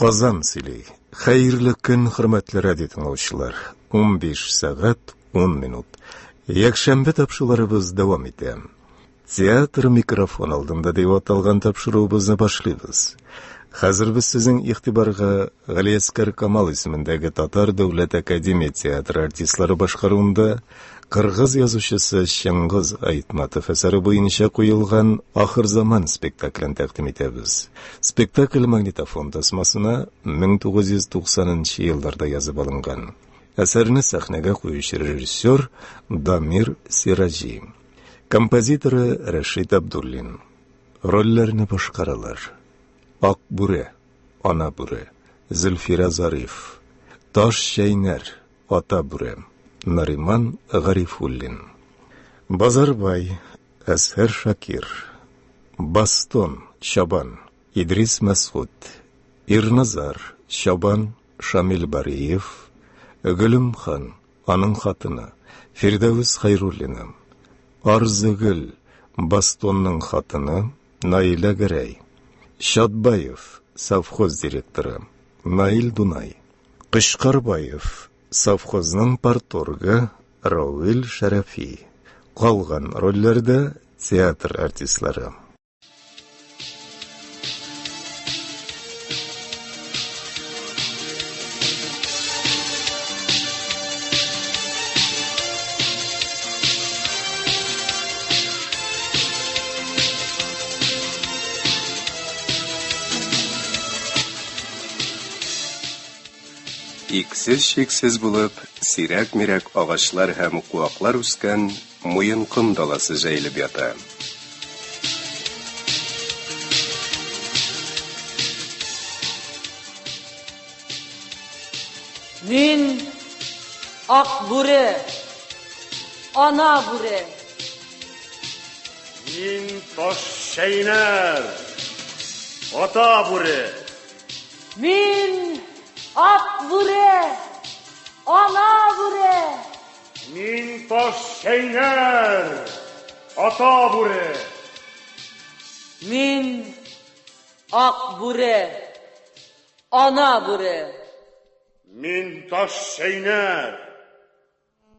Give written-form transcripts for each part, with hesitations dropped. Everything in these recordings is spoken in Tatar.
Qazam сөйлей. Xayrlı gün, hürmetli radio dinləyicilər. 15 saat 10 minut. Якшәмбе тапшыруларыбыз дәвам итә. Театр микрофон алдында дип аталган тапшыруыбызны башлыйбыз. Хәзер без сезнең игътибарга Галиәскәр Камал исемендәге Татар Дәүләт Академия театры артистлары башкаруында кыргыз язучысы Шыңгыз Айтматов әсәре буенча куелган Ахыр заман спектаклен тәкъдим итәбез. Спектакль магнитофон тасмасына 1990 елларда язып алынган. Әсәрне сәхнәгә куючы режиссер Дамир Сираҗи. Композиторы Рәшит Абдуллин. Рольләрне башкаралар: Ак бүре, ана бүре, Зөлфира Зариф, Таш Шәйнәр, ата бүре, Нариман Гарифуллин. Базарбай, Әсхәр Шакир, Бастон, Чабан, Идрис Мәсгуд, Ирназар, Чабан, Шамил Бариев, Гөлümхан, аның хатыны, Фирдәвис Хайруллина, Арзыгөл, Бастонның хатыны, Наиля Гәрәй, Шадбаев, совхоз директоры, Наил Дунай, Кышкарбаев, совхозның парторгы, Рауил Шәрәфи. Калган рольләрдә театр артистлары. Иксез-чиксез булып, сирәк-мирәк агачлар һәм куаклар үскән Муенкым даласы җәелеп ята. Мин ак бүре, ана бүре. Мин Таш Шәйнәр, ата бүре. Мин ак бүре, ана бүре. Мин Таш Шәйнәр, ата бүре. Мин ак бүре, ана бүре. Мин Таш Шәйнәр,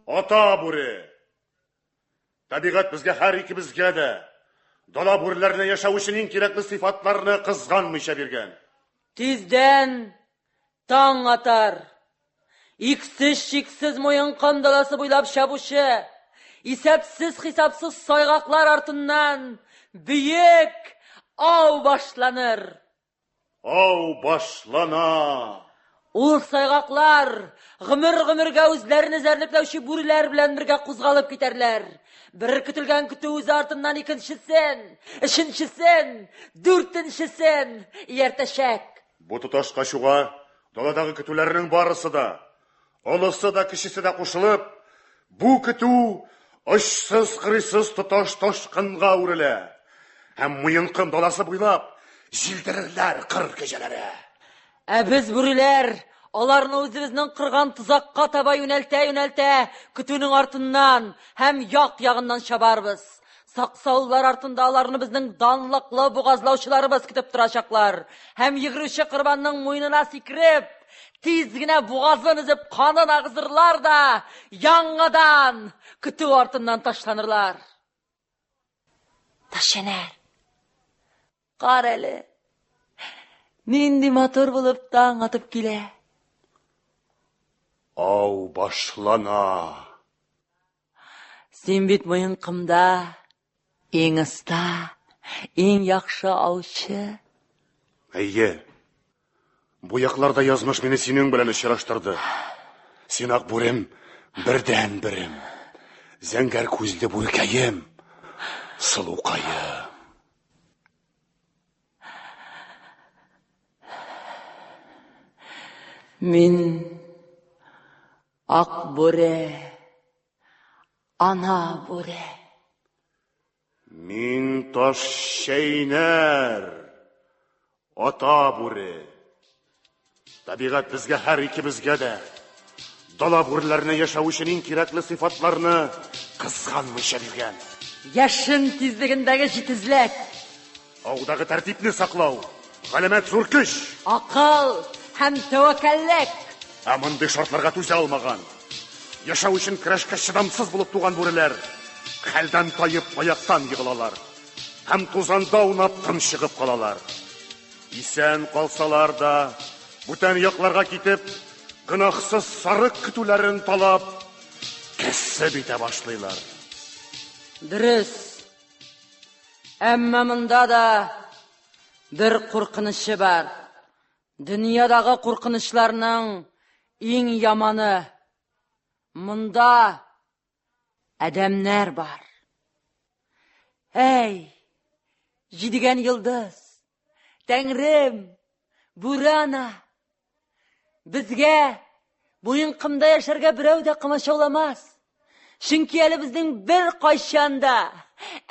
ата бүре. Табигать безгә һәр икебезгә дә дала бүреләренә яшәү өчен иң кирәкле сыйфатларны кызганмыйча биргән. Тиздән таң атар. Иксез-чиксез Муенкым даласы буйлап чабучы, исәпсез-хисапсыз сайгаклар артыннан бөек ау башланыр. Ау башлана. Ул сайгаклар гомер-гомергә үзләрен эзәрлекләүче бүреләр белән бергә кузгалып китәрләр. Бер көтелгән көтү үз артыннан икенчесен, өченчесен, дүртенчесен ияртәчәк. Бу тоташ качуга даладагы көтүләрнең барысы да, олысы да, кечесе дә кушылып, бу көтү очсыз-кырыйсыз тоташ ташкынга үрелә. Һәм Муенкым даласы буйлап җилдерерләр кыр кәҗәләре. Ә без бүреләр аларны үзебезнең кырган тузакка таба юнәлтә, көтүнең артыннан һәм як-ягыннан чабарбыз. Саксаулар артында аларны безнең данлыклы бугазлаучыларыбыз көтеп торачаклар. Һәм йөгрүче корбанның муенына сикреп, тиз генә бугазын өзеп канын агызырлар да, яңадан көтү артыннан ташланырлар. Ташенер. Кар әле. Нинди матур булып таң атып килә. Ау башлана. Син бит Муенкымда иң оста, иң яхшы аучы. Әйе. Бу якларда язмыш мине синең белән очраштырды. Син ак бүрем, бердән берем. Зәңгәр күзле бүркәем, сылукайым. Мин ак бүре, ана бүре. Мин Таш Шәйнәр, ата бүре. Табигать безгә һәр икебезгә дә дала бүреләренә яшәү өчен иң кирәкле сыйфатларны кызганмыйча биргән. Яшын тизлегендәге җитезлек. Аудагы тәртипне саклау, галәмәт зур көч. Акыл һәм тәвәккәллек. Ә мондый шартларга түзә алмаган, яшәү өчен көрәшкә чыдамсыз булып туган бүреләр хәлдән тайып аяктан егылалар. Һәм тузанда унап тынчыгып калалар. Исән калсалар да, бүтән якларга китеп, гынахсыз сарык көтүләрен талап, кәсеп итә башлыйлар. Дөрес. Әмма монда да бер куркынышы бар. Дөньядагы куркынычларның иң яманы. Монда адәмнәр бар. Эй, җидегән йолдыз, Тәңрем, Бурана, безгә Муенкымда яшәргә берәү дә комачауламас. Чөнки әле безнең бер кайчанда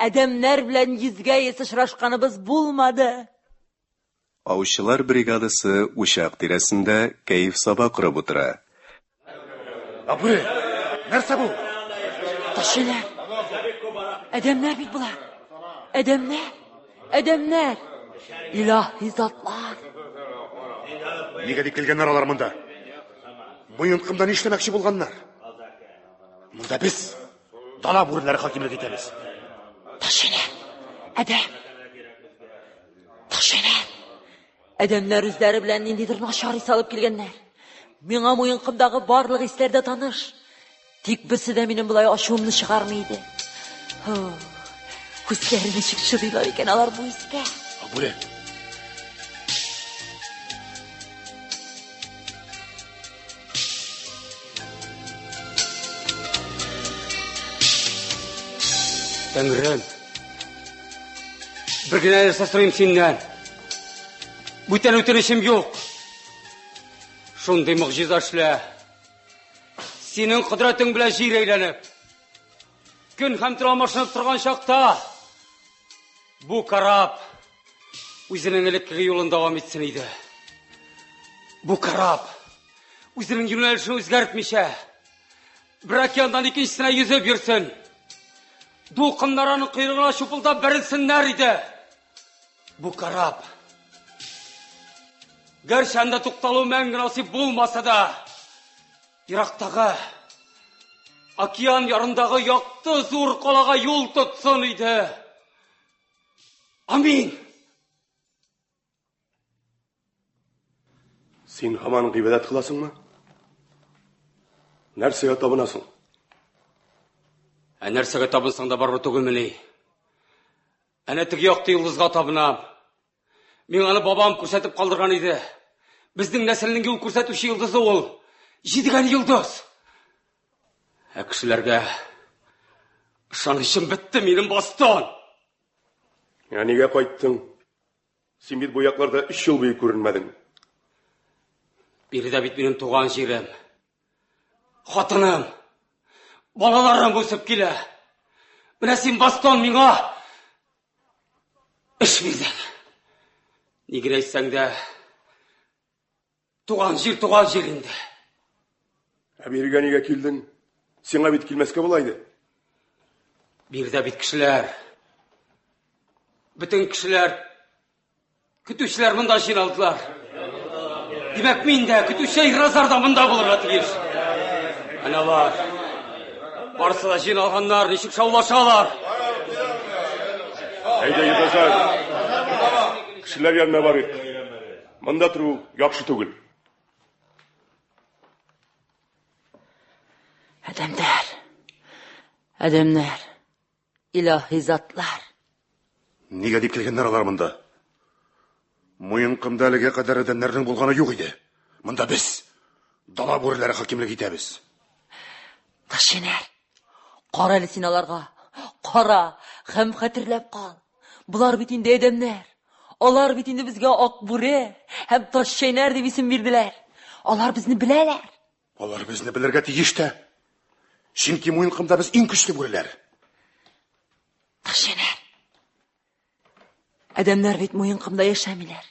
адәмнәр белән йөзгә-йөз очрашканыбыз булмады. Аучылар бригадасы учак тирәсендә кәеф саба корып утыра. Абы, нәрсә бу? Ташчылар. Адәмнәр бит булар. Адәмнәр. Илаһи затлар. Нигә дип килгәннәр алар монда? Муенкымда нишләмәкче булганнар? Монда без дала бүреләре хакимлек итәбез. Ташчылар. Адәмнәр үзләре белән ниндидер начар ис алып килгәннәр. Миңа Муенкымдагы барлык исләр дә таныш. Тик берсе дә минем булай ачуымны чыгармый иде. Күзләре ничек чыдыйлар икән алар бу искә. Абы. Тәңрем, bir генә нәрсә сорыйм синнән. Бүтән үтенечем юк. Шундый мөгъҗиза эшлә. Синең кодрәтең белән җир әйләнеп, көн һәм тора машынып торган чакта, бу карап үзенең элеккеге юлын дәвам итсен иде. Бу карап үзенең юнәлешен үзгәртмичә, бер океандан икенчесенә йөзеп йөрсен. Дулкыннар аның койрыгына чупылдап бәрелсеннәр иде. Бу карап гәрчә анда тукталу мәңге насип булмаса да, ерактагы океан ярындагы якты зур калага юл тотсын иде. Амин. Син һаман гыйбадәт кыласыңмы? Нәрсәгә табынасың? Нәрсәгә табынсаң да барбы түгелмени? Әнә теге якты йолдызга табынам. Мин аны бабам күрсәтеп калдырган иде. Безнең нәселнең юл күрсәтүче йолдызы ул. Җидегән йолдыз. Ә кешеләргә ышанычым бетте минем бастан. Нигә кайттың? Син бит бу якларда 3 ел буе күренмәдең. Биредә бит минем туган җирем. Хатыным, балаларым үсеп килә. Менә син бастан миңа эш бирдең. Нигә әйтсәң дә туган җир инде. Ә биргә нигә килдең? Сиңа бит килмәскә була иде. Биредә бит кешеләр, бөтен кешеләр, көтүчеләр монда җыйналдылар. Димәк, мин дә көтүче Иразарда монда булырга тиеш. Әнә алар, барысы да җыйналганнар, ничек шаулашалар. Әйдә, Иразар. Кешеләр янына барыйк. Монда туру яхшы түгел. Адәмнәр, илаһи затлар. Нигә дип килгәннәр алар монда? Муенкымда әлегә кадәр адәмнәрнең булганы юк иде. Монда без дала бүреләре хакимлек итәбез. Ташчылар, кара әле син аларга. Кара һәм хәтерләп кал. Булар бит инде адәмнәр. Алар бит инде безгә ак бүре һәм ташчылар дип исем бирделәр. Алар безне беләләр. Алар безне белергә тиеш тә. Чөнки Муенкымда без иң көчле бүреләр. Ташчылар. Адәмнәр бит Муенкымда яшәмиләр.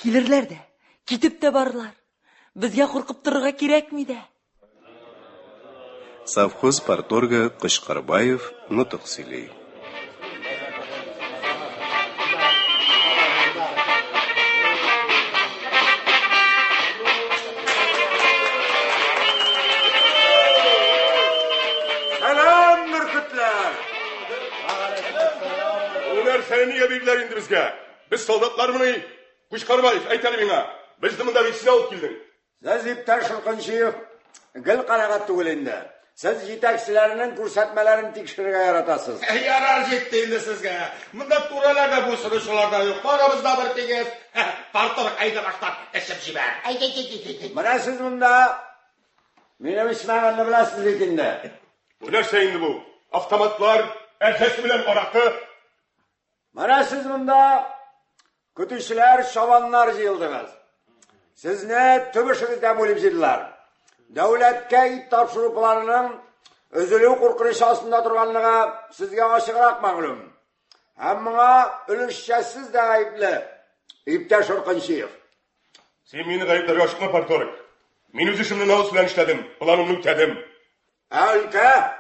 Килерләр дә, китеп тә барлар. Безгә куркып торырга кирәкми дә. Совхоз парторгы Кышкарбаев нутык сөйли. niye bildiler indi bizge? Biz soldatlar mı? Kuşkarbayev, aytali bana. Biz de bunda vaksina alıp geldik. Siz iptal Şılkınçıyev, gıl qanağat tugulinde. Siz yetakçilerinin ko'rsatmalarini tekshirishga yaratasız. Yarar jetdi endi sizga. Bunda to'ralarda bu surishlarda yo'q. Boramizda bir tegiz. Partorg ayda boshlab ishib jibar. Mana siz bunda benim ismimni bilasiz lekinde. Bu narsa indi bu? Avtomatlar, erkesi bilen orakı. Mana siz bunda kütüşler, şavanlar jıyıldınız. Sizni tübüşünüzde bo'lib jildilar. Davlatga it topshiruv planining o'zilik qo'rqinishi ostida turganligi sizga ochiqroq ma'lum. Hamma o'lishchasiz da aybli. İptal Şılkınçıyev. Sen meni g'ayiblarga oshiqma, Partorg. Men o'z ishimni nomus bilan ishladim, planimni o'tadim. Alka,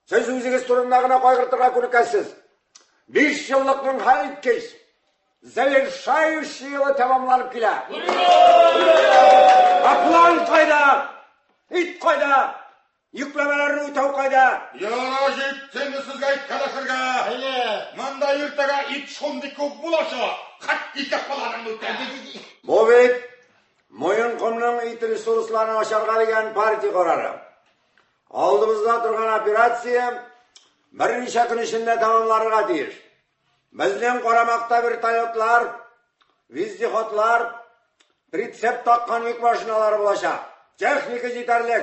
siz o'zingiz turumdagina qo'yg'irtirga ko'nikasiz. 5 yillikning har ikkinchi zaвершающий yili tamomlanib kelar. Plan qayda? It qayda? Yüklamalarni o'tav qayda? Yarar jetdi endi sizga aytkalashirga. Manda ertaga it shunday ko'p bo'lashi. Qattiq planimni o'tadi. Bu bit Mo'yinqumning it resurslarini osharg'aligan partiya qarori. Oldimizda turgan operatsiya bir necha kun ichida tamomlanarga tegish. Bizning qoramoqda vertolyotlar, vizdihodlar, pritsep taqqan yuk mashinalari bo'lacak. Texnika yetarli.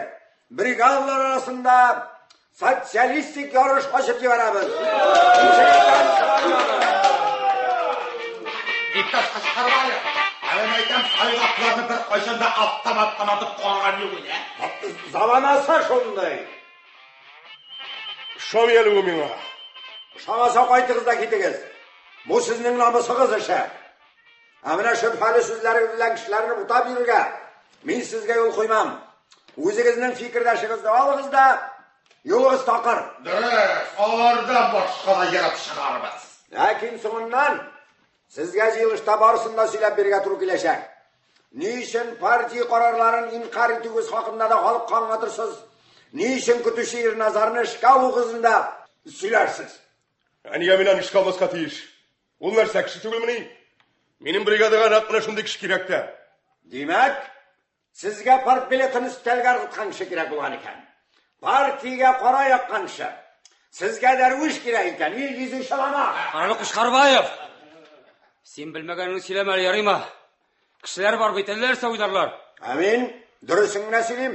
Brigadalar arasında sosyalistik yarış açıp jibaramiz. İptal Qashqarbayev. Ana aytam sayg'oqlarni bir qachonda avtomatdan otib qo'ygan yo'q ya. Zamanasa shunday. Şoviyeli bu mena. Şamasa qaytığızda ketigiz. Bu sizning nomusingiz ishi. Amina shubhali so'zlari bilan kishilarni utab yurga men sizga yo'l qo'ymam. O'zingizning fikrlashingizni olingizda yo'lingiz taqir. Durust, olardan boshqaga yarab chiqarmiz. Lakin so'ndan sizga yig'ilishda borisida so'ylab berga turib kelashak. Niçin partiya qarorlarini inkor etugiz haqida da xalq qongatirsiz? Niçin Kutuşehir nazarını şkav o'g'izida so'ylarsiz? Aniga bilan ishga olmasqa tegish. Ular 8 tugilmini. Mening brigadaga naqna shunday kishi kerakda. Demak, sizga part biletini istalgar qilgan kishi kerak bo'lgan ekan. Partiyaga qora yoqqan kishi. Sizga darvish kerak ekan. Yilgiz ishlama. Qani Qashqarbayev. Sen bilmaganingni söyleme yarayma. Kishilar bor bitillar savdarlar. Amin. Durusingni silim.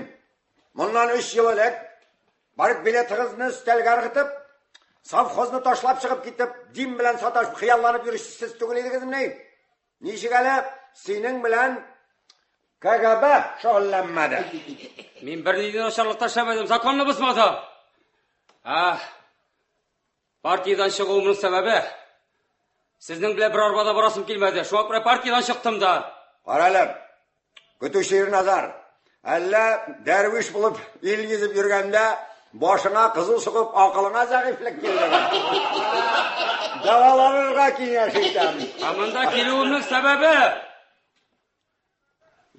Bundan 3 yil o'tib, part biletingizni istalgar qilib, savxozni tashlab chiqib ketib, din bilan satash xiyollanib yurishsiz tugul edingizmi? Nishigala sening bilan KGB shug'ullanmadi. Men bir neyden aşarlık taşlamadım. Zakonla bısmadım. Partiyadan çıkığımın sebebi sizning bile bir arbada borasım kelmedi. Şu an partiyadan çıktım da. Qaralib, Kutuşehir nazar. Alla darvish bo'lib el gezib yurganda boshingga qizil suqib aqlingga zaiflik keldi. Davolanirga kengash etamiz. Amanda keluvimning sebebi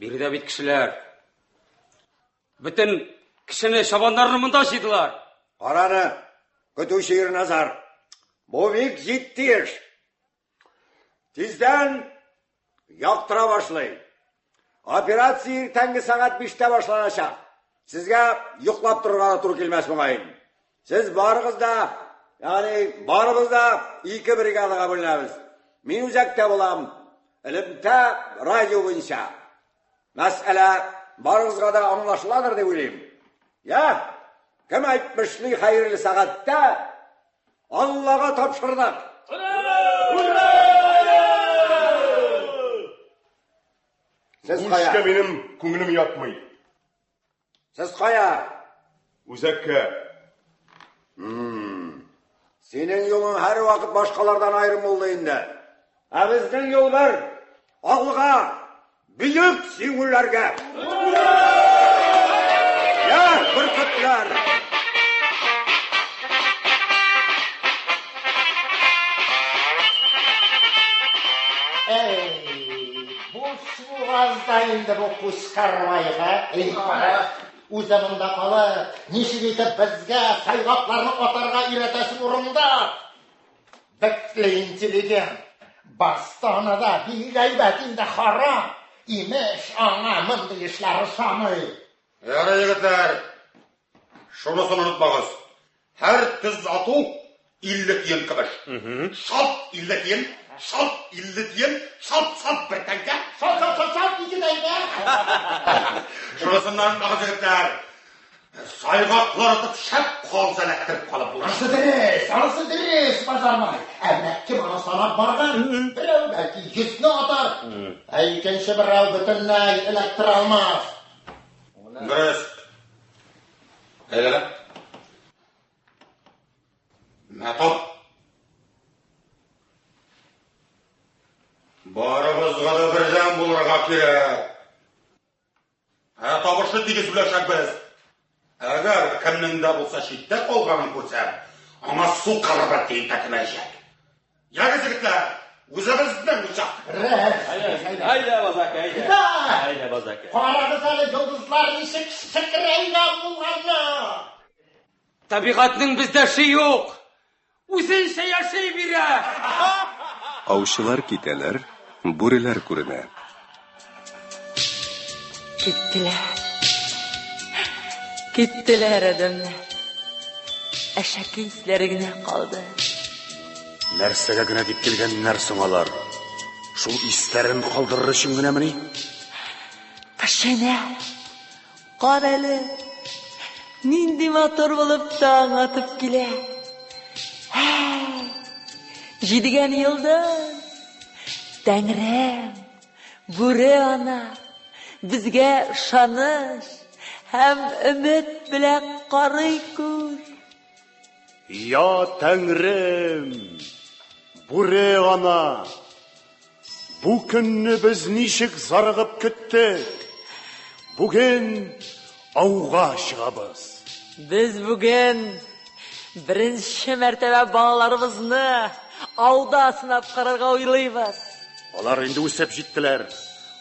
birida bit kishilar bütün kishini shabanlarni munda tashidilar. Qarani, Kutuşehir nazar. Bu vik ciddi ish. Tezdan yoqtira boshlaydi. Operatsiya ertangi soat 5 da boshlanacak. Sizga yo'qlab turgani to'g'ri kelmas bo'g'ayin. Siz borig'izda, ya'ni boribizda 2 brigadaga bo'linamiz. Men uzakda bo'lam. Ilimta radio bo'yicha. Masala borig'izga da anlashiladir deb o'ylayman. Ya, kim aytmishli xayrli soatda Allohga topshirdik. Siz Bu qaya? ishga mening ko'nglim yotmaydi. Siz qaya? Uzakka. Sening yo'ling har vaqt boshqalardan ayrim bo'ldi endi. Bizning yo'l bir. Alg'a, buyuk singullarga. Ya, burqutlar. Bu suğazda indi bu Qashqarbayevga. O'zimda qolib, nishib etib bizga sayg'oqlarni otarga iratasi o'rinda Bekle intelligent. Bastanada bir gaybetinde haram. İmiş anamın işleri sanı. Yara yigitler, şunusunu unutmağız. Her kız atı illik yen kıvış. Şalt illik yen, şalt illik yen, şalt bir tenke. Şalt iki tane. Şunusundan unutmağız yigitler. Saygaklar atıp şep kolza elektirip kalıp bu. Anası deriz bacarmay. Emmek kim ana sanat bargan. Birey belki yüzünü atar. İkinci birey bütünlüğü elektr almaz. Dürüst. Eyle. Metop. Barımızga da birden bulurga kirek. Tabışı tigiz bileşek biz. Eğer kimnin de bulsa şiddet olganın ko'rsam, ama su karabat deyin tatimeyecek. Yagız yigitler, o'zimizdan uçak. Hayda bazaka, hayda. Hayda bazaka. Qarag'iz hali yulduzlar eshik shikraygan bo'lganmi? Tabiatning bizda şey yok. O'zingcha yashayvera. Avşılar kiteler, buriler kuruna. Gittiler adamlar. Eşekli hislerine kaldı. Нәрсәгә генә дип килгәннәр соң алар? Шул истәрен калдырыр өчен генәмени? Taşene, kareli, nindi motor bulup dağın atıp gile. Hey, jidigen yıldız, Tengrem, Bure ana, bizge şanış, hem ümit bile karıy kur. Ya Tәңрем, Бүре ана, бу көнне без ничек зарыгып көттек? Бүген ауга чыгабыз. Biz bugün birinci mertebe bağlarımızı avda sınap kararga oylayız. Алар инде үсеп җиттеләр.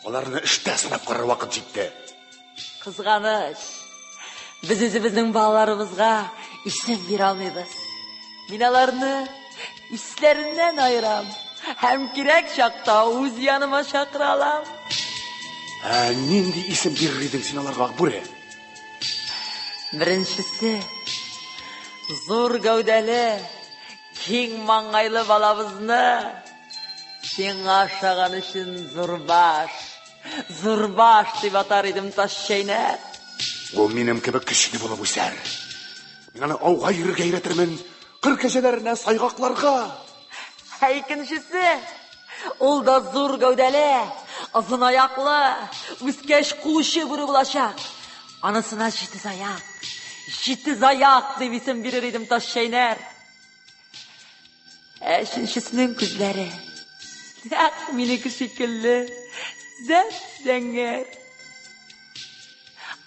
Аларны эштә сынап карар вакыт җитте. Kızganış. Biz özümüzün bağlarımızga isim bir almayız. Minalarını üstlerinden ayıram. Hem kirek şakta uz yanıma şakralam. Нинди исем бирер идең син аларга, Бүре? Birincisi, zor gövdeli, king mangaylı balabızını, sen aşağın için zurbaş deyip atar idim taş şeyine. Ул минем кебек көчле булып үсәр. Мин аны ауга йөрергә өйрәтермен, кыр кәҗәләренә, сайгакларга. İkincisi, ol da zor gövdeli, uzun ayaklı, üskeş kuşu buru bulaşak. Anasına jitiz ayak deyip isim birir idim taş şeyler. Üçüncüsünün kızları, yak minik şekilli, zet zenger.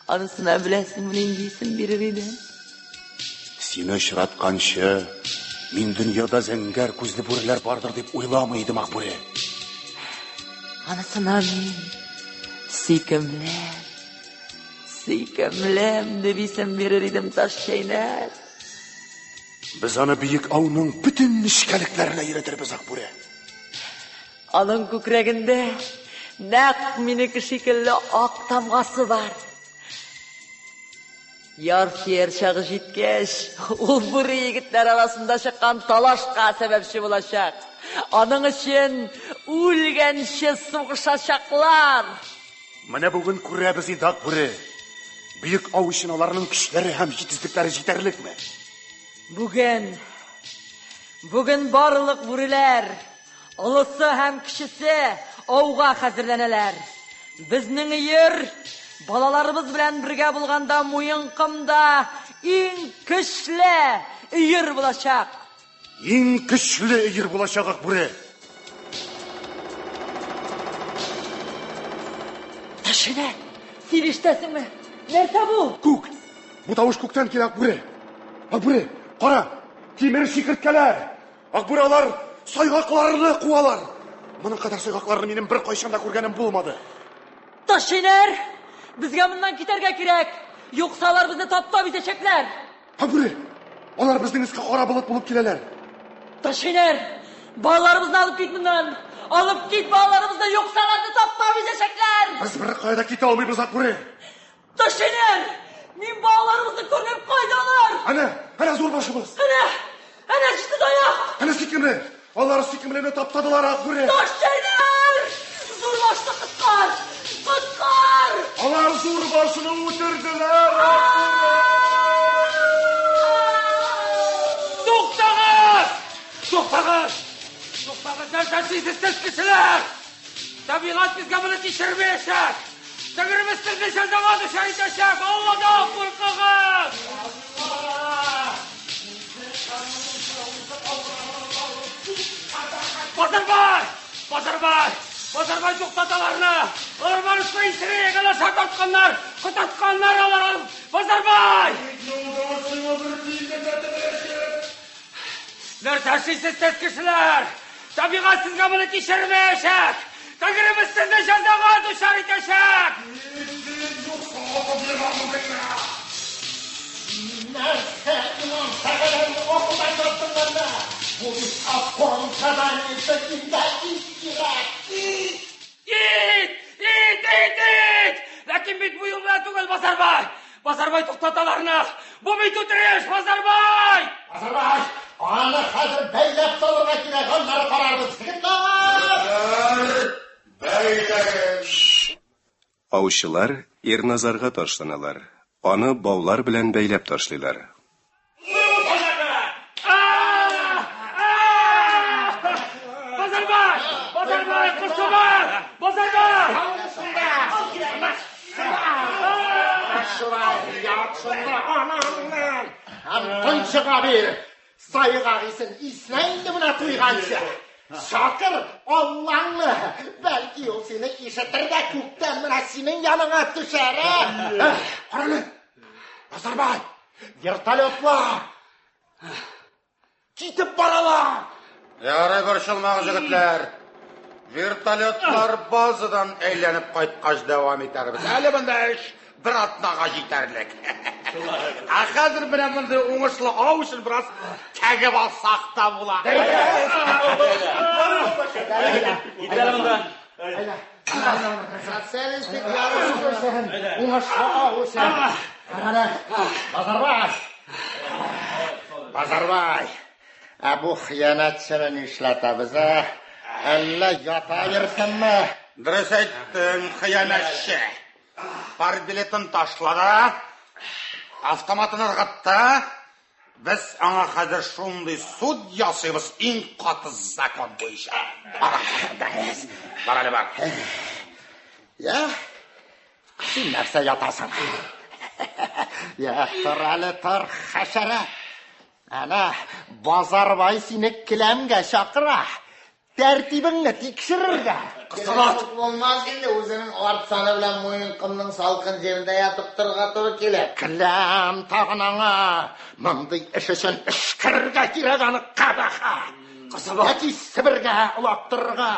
Anasına bilesin bunun isim birir idim. Сине очратканчы, мин дөньяда зәңгәр күзле бүреләр бардыр дип уйламый идем, Акбүре. Anasına min, Sikemlem deyip isim birir idim taş şeyler. Без аны биек ауның бүтән нечкәлекләренә өйрәтербез, Акбүре. Alın kükrегендә нәкъ минеке шикелле ак тамгасы бар. Яр чагы җиткәч, ул бүре егетләр арасында чыккан талашка сәбәпче булачак. Аның өчен үлгәнче сугышачаклар. Менә бүген күрәбез инде, Акбүре. Биек ау өчен аларның көчләре һәм җитезлекләре җитәрлекме? Бүген барлык бүреләр, олысы һәм кичесе ауга хәзерләнәләр. Безнең йөр балаларыбыз белән бергә булганда Муенкымда иң көчле йөр булачак. Иң көчле өер булачак, Акбүре. Ташына, син ишетәсеңме? Нәрсә бу? Күк. Бу тавыш күктән килә, Акбүре. Акбүре, кара. Тимер шикерткәләр. Акбүре, алар сайгакларны куалар. Моның кадәр сайгакларны минем бер кайчан да күргәнем булмады. Taşiner, bizge bundan giderge kirek. Yoksa alар bizni tapta bitecekler. Акбүре, алар безнең искә кара булып киләләр. Taşiner, Балаларımızı alıp git bundan. Alıp git bağlarımızda yoksa anasını tapmamayacaklar. Biz bir kayda kite almayız Akburi. Taşının. Min bağlarımızı konup koydular. Ana zor başımız. Ana çıktı dayak. Ana sikimli. Onları sikimlerini taptadılar Akburi. Taşının. Zor başlı kıskar. Kıskar. Onlar zor başını uçurdular. Toktağız, nereden siz kişiler? Tabiat bizge bunu geçirmeyecek. Tagırımızdır dışarıdan dışarı taşak. Allah'dan korkağız. Bazarbay toktatalarını. Orman üstüne isireye kalaşa kıtatkanlar alalım. Bazarbay! Nereden siz kişiler? Tabiat sizge bunu geçirmeyecek. Tagırımızdır dışarıdan dışarı taşak. Nerede imam sakalen okuldan yaptınlar da? Bu bir afkon kadanıysa kimden istiyor? İt! Lakin bit bu yıl ben tukul Bazarbay toktatalarını. Bu bit tuturiş Bazarbay! Bazarbay! Anı hazır beylep soluna girek onları karardı. Sıkıntlar! Beylerim. Auşçılar Ernazarga taşlanalar. Onu bavlar bilen beylep taşlılar. Bazarbay, kurtulma! Bazarbay! Yaksınlar anamdan! Tınçı kabir! Sayı ağısın İsrail'de buna tuyğansı! Şakır Allah'ını! Belki o seni işitir de kökten buna senin yanına düşer! Paralı! Bazarbay! Vertolyotlar! Gitip baralar! Yarı barışılmak jigitler. Vertolyotlar bazıdan eğlenip kayıtkaç devam ederimiz. Hali bunda iş bir atnağa yeterlik. Hazır bilen bunda oңышlı avuşun biraz tegip alsak da bular. Gidelim bundan. Sosyalistik yarışmışsın. Ulaşma avuşun. Bazarbay. Bu hıyanatçının işlete bize. Elle yatayırsın mı? Dürüst ettin hıyanatçı. Partibiletin taşladı. Avtomatını ırgıttı. Biz ana hazır şunday sud yasıyımız en katı zakon boyunca. Bana bak. Ya, sen nefse yatasın. Ya, tor haşere. Ana, Bazarbay seni kilemge şakıra. Tertibini tekşirir de. Kısamat! Olmaz ki de o'zining ortsani bilan Mo'yinqumning salqin joyida yotib turga to'g'ri keladi. Kilam tog'nanga bunday ish uchun ishqirga kerakani qabaha. Yoki Sibirga uloqtirga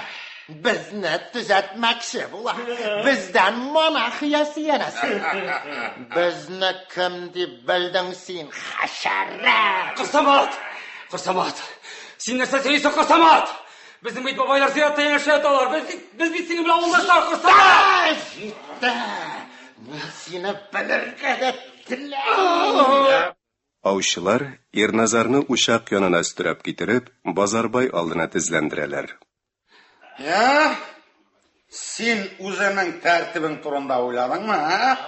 bizni tuzatmoqchi bular. Bizdan monarxiyasi yanasi. Bizni kim deb bilding sen, hashara? Qirsamat! Sen narsa deysan Qirsamat! Bizim bit babaylar ziyarette yaşayatalar. Biz seni bilen ondaşlar Qirsamat! Seni bilirge de tilayım. Auşçılar Ernazarni uşaq yonuna üstürüp getirip Bazarbay aldına tizlendireler. Ya, sen o'zining tertibin turunda o'ylading mi, ha?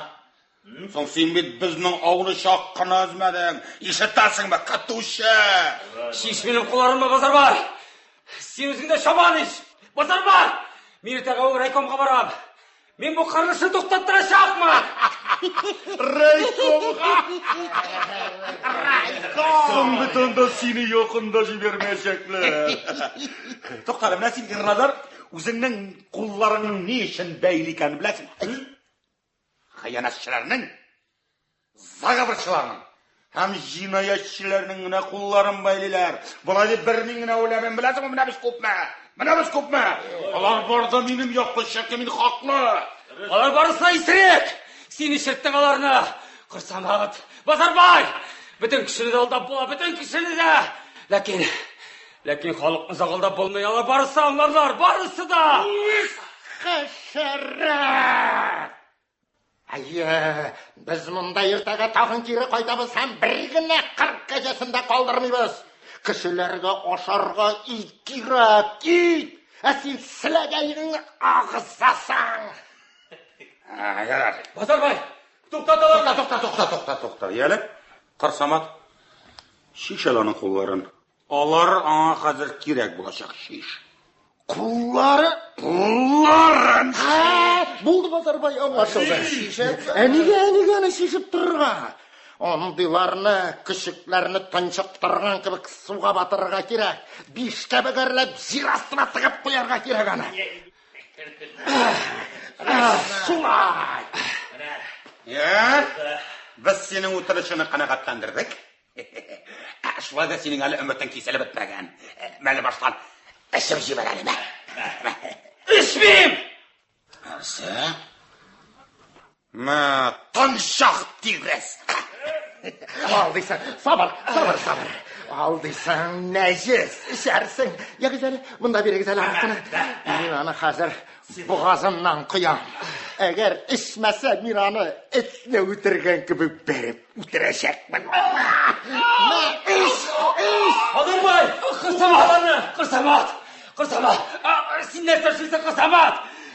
So'ng sen bizning ovni shoqqini o'zmading. Eshitasanmi, qatuvchi? Şiş benim qo'llarimda Bazarbay! Sen o'zingda shaban ish! Bazarbay! Meni tag'u raykomga borib. Men bu qarnishni to'xtattirashaqman. Raykomga! Son bütünde seni yakında jibermeyecekler. To'xtalib, sen Ernazar o'zingning qo'llaringning ne uchun bayligini bilasan? Xiyonatchilarning, zag'abirchilarning ham jinoyatchilarning qo'llarini baylilar. Bular deb birningni o'ylamayman, bilasizmi? Mana biz ko'pmi? Ular borda mening yoqlashakka men haqli. Ular borsa isirek. Seni shirtdagalarni. Qirsamat, Bazarbay! Bütün kişini de aldap bula, bütün kişini de. Ләкин халыкны сагалдап булмый, алар барысы аңларлар, барысы да. Хәшәрәт! Әйе, біз мұнда ертәгә тағын кире қайтабыз, һәм бір генә 40 кәҗәсендә калдырмыйбыз. Кешеләргә ашарга ит кирәк, ит. Ә син сіләгәйнең агызасың. Ярар. Базарбай, туктаталар. Тукта. Ялеп, Кырсамат. Шишаларның кулларын. Алар аңа хәзер кирәк булачак шиш. Кулларын! Булды Базарбай, аңлашылды. Әнигә шишеп торырга. Ондыларны, кішікләрні тынчыктырган кебек суга батырырга кирәк. 5 бөгәрләп җир астына тыгып куярга кирәк аны. Шулай. Без синең утырышыны канагаттандырдык. Шулай да синең әле өмөтең киселеп бетмәгән. Мәле баштан эшеп җибәр әле. Эшмим! Нәрсә? Тоншак тигрес. Алдыйсың, сабыр. Алдыйсың, нәҗес, эшәрсең. Ягыз әле, монда бирегез әле артына. Мин аны хәзер бугазымнан куям. Әгәр эшмәсә, мин аны этне үтергән кебек бәреп үтерәчәкмен. Базарбай, Кырсамат. Син нәрсә эшлисең, Кырсамат?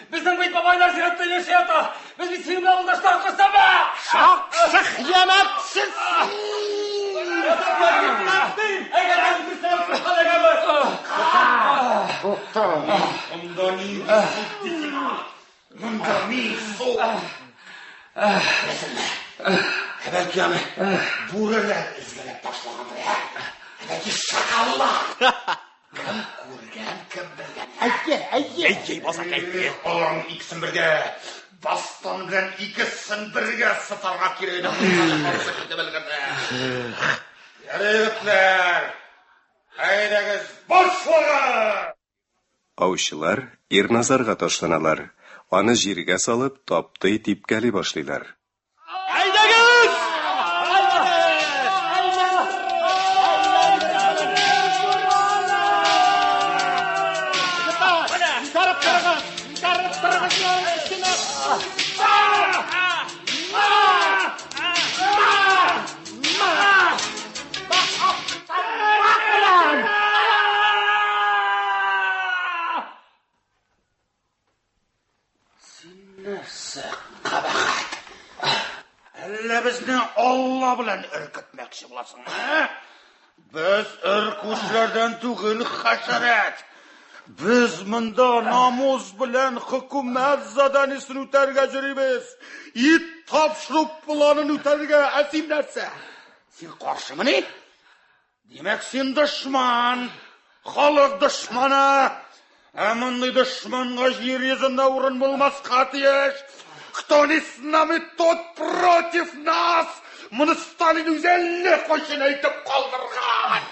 Безнең бит бабайлар зиратта яши ята. Без бит синең белән улдаштар, Кырсамат. Шакшык ямәтсез. Әгәр аны Кырсамат Монда ни су. Бәлки аны бүреләр изгәләп ташлагандыр. Бәлки шакаллар. Кем күргән, кем белгән. Әйе. Базарбай, аларның икесен бергә, бастан белән икесен бергә сытарга кирәк. Ярыйтлар. Әйдәгез, башлагыз. Аучылар Ирназарга ташланалар. Аны җиргә салып, тапты типкәли башлыйлар. Безне Алла белән өркетмәкче буласың, Без өркүчләрдән түгел, хәшәрәт. Biz монда намус белән хөкүмәт заданисын үтәргә җөрибез. Ит тапшыру планын үтәргә, син нәрсә? Син каршымыни? Димәк, син дошман, халык дошманы. Мондай дошманга җир йөзендә урын булмаска тиеш. Кто не с нами, тот против нас. Моны Сталин үзелле кайчан әйтеп калдырган.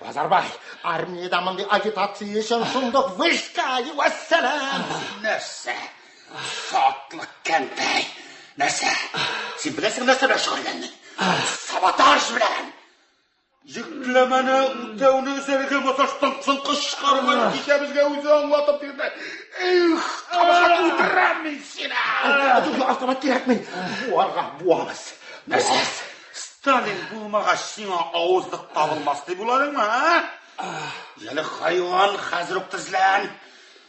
Базарбай, армияда мондай агитация өчен шундук вышка, вассалам. Нәрсә? Шатлык кәнтәй. Нәрсә? Син беләсең нәрсә белән шөгыльләндең? Саботаж белән. Йөкләмәне үтәүне үзәргә басаштан кышкарган кичәбезгә үзе аңлатып бирде. Кабат үтерәм мин сине. Автомат кирәкми. Буабыз. Нәрсә? Сталин булмагач сиңа авызлык табылмас дип буладыңмы, Яле хайван, хәзер үк тезлән.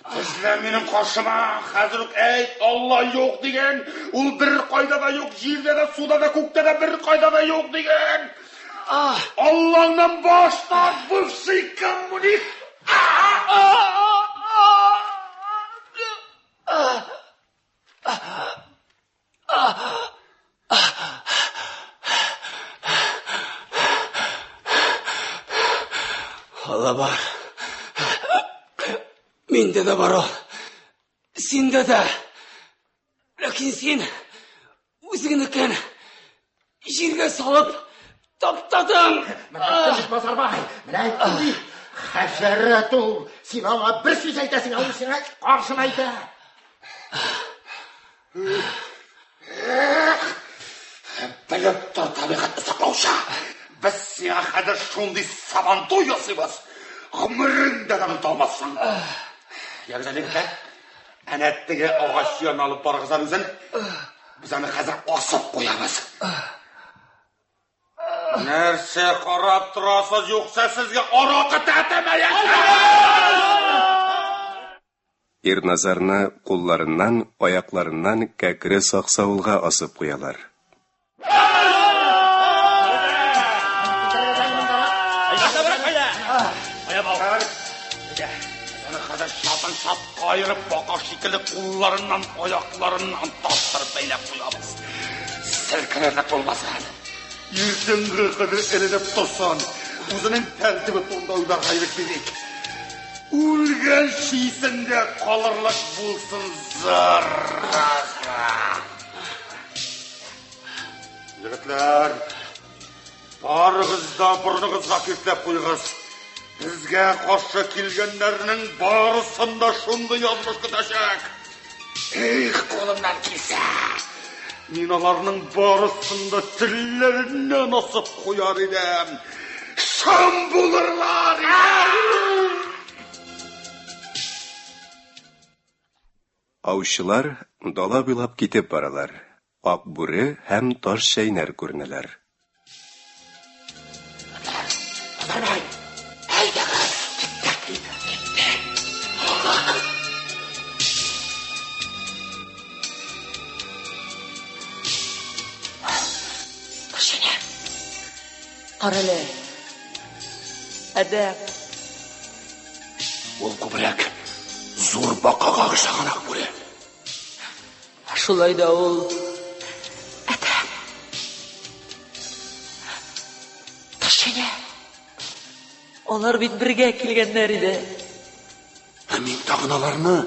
Тезлән минем каршыма, хәзер үк әйт, Алла юк дигән. Ул бер кайда да юк, җирдә дә, суда да, күктә дә бер кайда да юк дигән. Allah'dan baştan bıfsi коммунист. Allah var. Minde de var o. Sinde de. Lakin sen o'zingnikin yerga solib taptadim. Bozorboy, men aytdim. Hasharat u. Sen anga bir so'z aytasing, u senga qarshini aytadi. Bilib tur tabiatni saqlovchi. Biz Сиңа хәзер шундый сабантуй ясыйбыз. Гомереңдә дә оныталмассың. Ягъзалыкта, әнә теге агач янына алып барыгыздан үзен. Без аны хәзер асып куябыз. Нәрсә карап торасыз, юкса сезгә аракы тәтәмәяк. Ирназарны кулларыннан, аякларыннан кәкре саксавылга асып куялар. Şap kayırıp baka şekilde kullarından, ayaklarından tattırıp beylep koyamız. Serkelerlik olmasın. Yırtıngı kadar elenip tutsan, uzunun tertibi tonda uylar hayret dedik. Ulgen şiisinde kalırlık bulsun zırra. Yigitler, barıgızda burnunuzga ketlep koyunuz. Bizge karşı kilgenlerinin barısında şundu yazmış gidecek. Ey kolumdan kilse. Minalarının barısında tillerinden asıp koyar idem. Şam bulurlar idem. Аучылар дала буйлап китеп баралар. Ак бүре һәм таш шәйнәр күренәләр. Карале. Әдәп. Ул күбрәк зур бакага охшаганак бүре. Шулай да ул әдәп. Ташыня. Алар бит бергә килгәннәр иде. Ә мин тагыналарны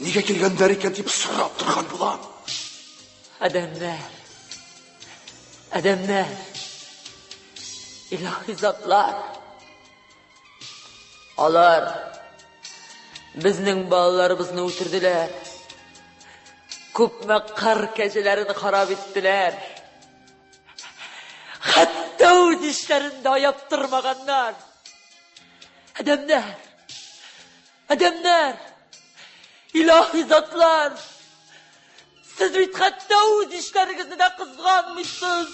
нигә килгәннәр икән дип сорап торган булам. Adamlar, ilahi zatlar, alar bizning balalarimizni o'tirdilar, ko'pma qar kechalarini xarob etdilar, hatto o'zishlarini doyab turmaganlar. Adamlar, ilahi zatlar, siz bit hatto o'zishlaringizni da qizg'anmisiz.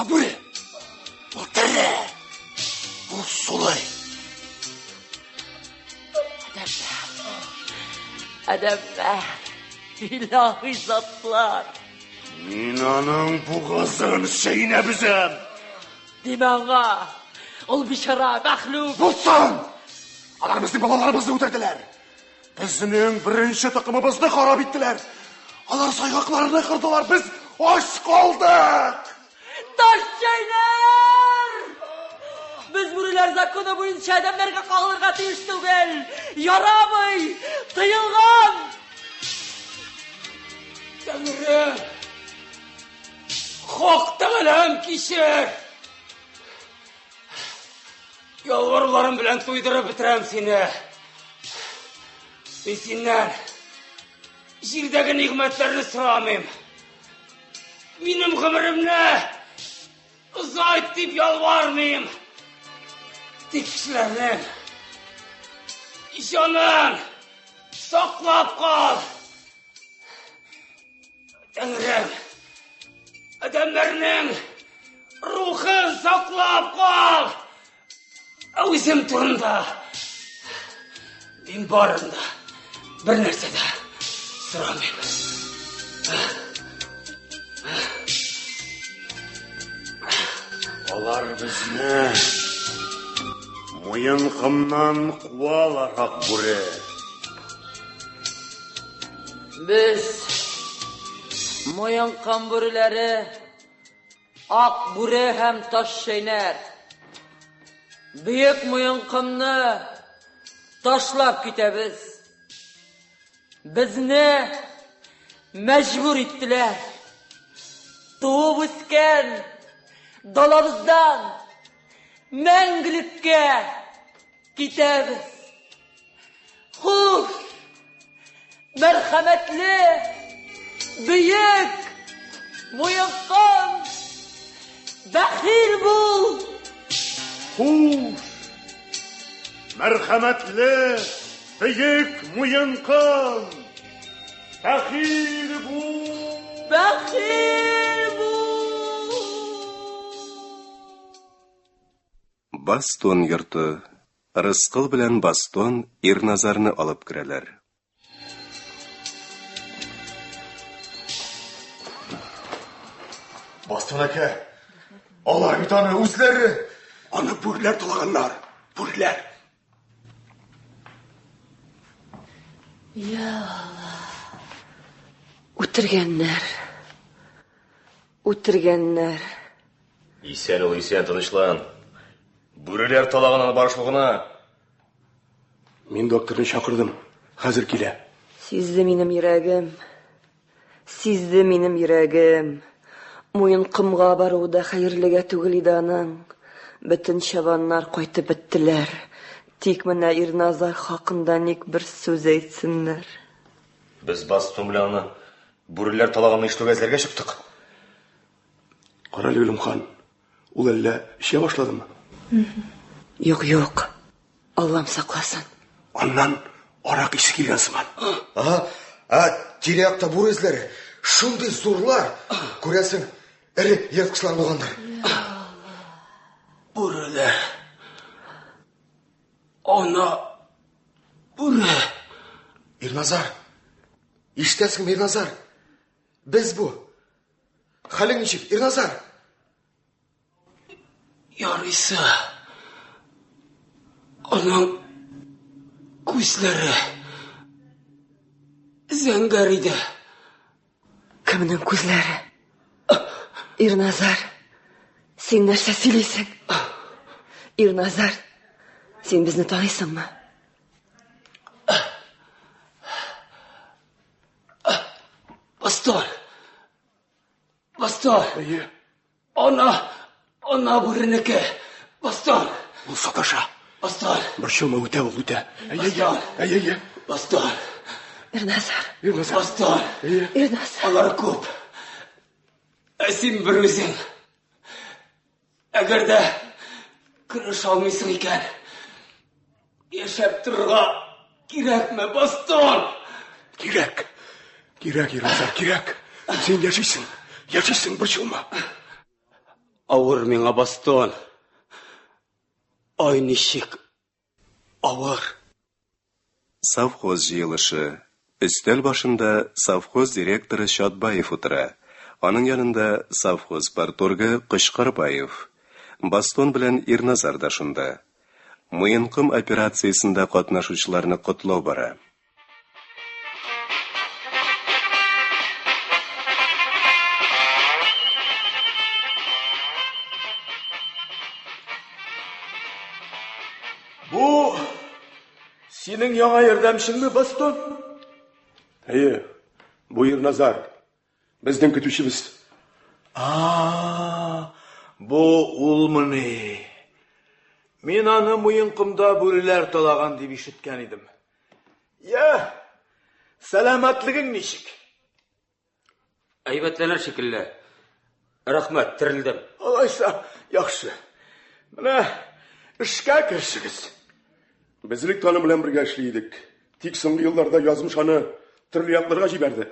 Abure, oturre, bu solay. Adamlar, ilahi zatlar. Minanın boğazın şeyine bizim. Dimanga, ol bişara, məxlub. Bulsan! Alar bizim babalarımızı öldürdüler. Bizning birinchi takımımızı xarab ettiler. Alar saygaklarını kırdılar, biz aç kaldık. Taşçaylar! Biz burilar zakonu boyunca adamlarga qağılırga tiyishdi vel. Yaramay, tıyılgan. Tanrım, Hok'tan kişi. Yalvarlarım bilen toydurıp bitirem seni. Ben senden jirdagi nimetlerini sıramayım. Benim ömrümne uzayt deyip yalvarmayım. Tekişlerinin canın saklap kal. Tanrım, adamlarının ruhun saklap kal. Özüm turunda, ben barında bir narsa da sıramayım. Alar bizni muyinqimdan quvalarak bure. Biz moyinqim burilari, ak bure hem taş şeyner. Büyük moyinqimni taşlap kitemiz. Bizni mecbur ettiler. Doğup üsken dalamızdan мәңгілікке кетеміз. Хуш, merhametli, büyük, moyinqim, baxil bul, Хуш, мәрхәмәтле, бөек муенкын, бәхил бу. Бәхил бу. Бастон йорты. Рыскыл белән Бастон Ирназарны алып керәләр. Бастон әкә, алар бит аны үзләре. Аны бүрләр тулаганнар, бүрләр. Ya Allah. Үтергәннәр. Үтергәннәр. Исән ул, исән, тынычлан. Бүреләр талаганын барышлыгына. Мин докторны чакырдым, хәзер килә. Сизде минем йөрәгем. Сизде минем йөрәгем. Муенкымга баруда хәерлегә түгел иде аның. Бөтен чабаннар кайтып беттеләр. Тик менә Ирназар хакында ник бер сүз әйтсеннәр. Без Бастон белән аны бүреләр талаганны ишетүгә эзләргә чыктык. Кара Лөлем хан, ул әллә эшә башладымы? Юк, юк. Аллам сакласын. Аннан арак исе килгән сыман. Тирәкта бур эзләре. Шундый зурлар. Күрәсең, эре ерткычлар булгандар. Бүреләр. Ана бүре. Ирназар. Ишетәсеңме, Ирназар? Без бу. Хәлең ничек, Ирназар? Ярыйсы. Аның күзләре зәңгәр иде. Кемнең күзләре? Ирназар. Син нәрсә сөйлисең? Ирназар. Син безне таныйсыңмы? Бастон. Бастон. Ана бүренеке. Бастон. Ул саташа. Бастон. Борчылма, үтә ул, үтә. Бастон. Бастон. Ирназар. Бастон. Ирназар. Алар күп. Син бер үзең. Әгәр дә көрәш алмыйсың икән, яшәп торырга кирәкме, Бастон? Кирәк. Кирәк, Ирназар, кирәк. Син яшисең, борчылма. Авыр миңа, Бастон. Ай ничек авыр. Совхоз җыелышы. Өстәл башында совхоз директоры Шатбаев утыра. Аның янында совхоз парторгы Кышкырбаев. Бастон белән Ирназар да шунда. Муенкым операциясында катнашучыларны котлау бара. Бу синең яңа ярдәмчеңме, Бастон? Әйе, бу Ирназар. Безнең көтүчебез. Бу улмыни. Мин аны муенкымда бүреләр талаган дип ишеткән идем. Я, сәламәтлегең ничек? Әйбәтләнер шикелле. Рәхмәт, терелдем. Алайса, яхшы. Менә эшкә кершегез. Безлек таным белән бергә эшлидек. Тик соңгы елларда язмыш аны төрле якларга җибәрде.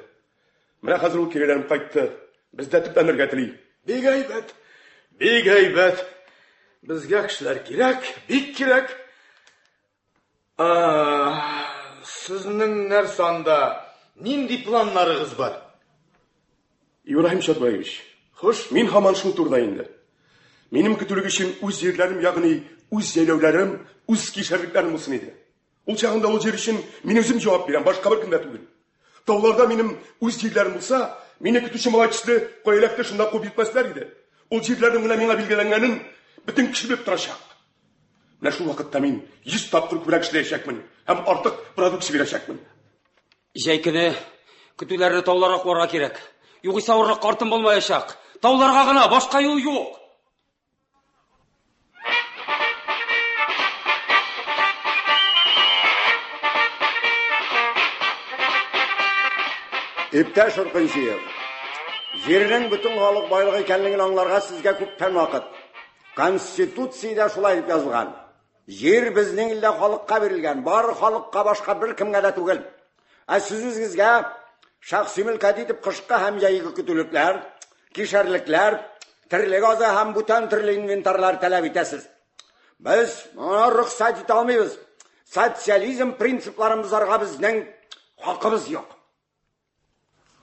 Менә хәзер ул киреләнеп кайтты. Бездә төпләнергә тели. Бик әйбәт. Бик әйбәт. Безгә кешеләр кирәк, бик кирәк. Сезнең нәрсә анда? Нинди планнарыгыз бар? Ибраһим Шатбаевич, хуш, мин һаман шул турыда инде. Минем көтүлек өчен үз җирләрем, ягъни үз җәйләүләрем, үз кишәрлекләрем булсын иде. Ул чагында ул җир өчен мин үзем җавап бирәм, башка бер кемдә түгел. Тауларда минем үз җирләрем булса, мине көтүче малай төсле кайлакта шунда куып җитмәсләр иде. Ул җирләрнең менә миңа билгеләнгәнен бөтен кеше белеп торачак. Менә шул вакытта мин 100 тапкыр күбрәк эшләячәкмен һәм артык продукция бирәчәкмен. Җәй көне көтүләрне тауларга куарга кирәк. Югыйсә авырлык артын булмаячак. Тауларга гына, башка юл юк. İptəş Urqunçiyev, yerinin bütün halıq baylığı икәнлеген аңларга сезгә күптән вакыт. Конституцияда шулай дип язылган. Жер безнең илдә халыкка берилгән, бары халыкка, башка бер кемгә дә түгел. Сез үзегезгә шәхси милкәт итеп кышкы һәм җәйге көтүлекләр, кишәрлекләр, тирлек азы һәм бүтән төрле инвентарлар таләп итәсез. Без моны рөхсәт итә алмыйбыз. Социализм принципларын бозарга безнең хакыбыз юк.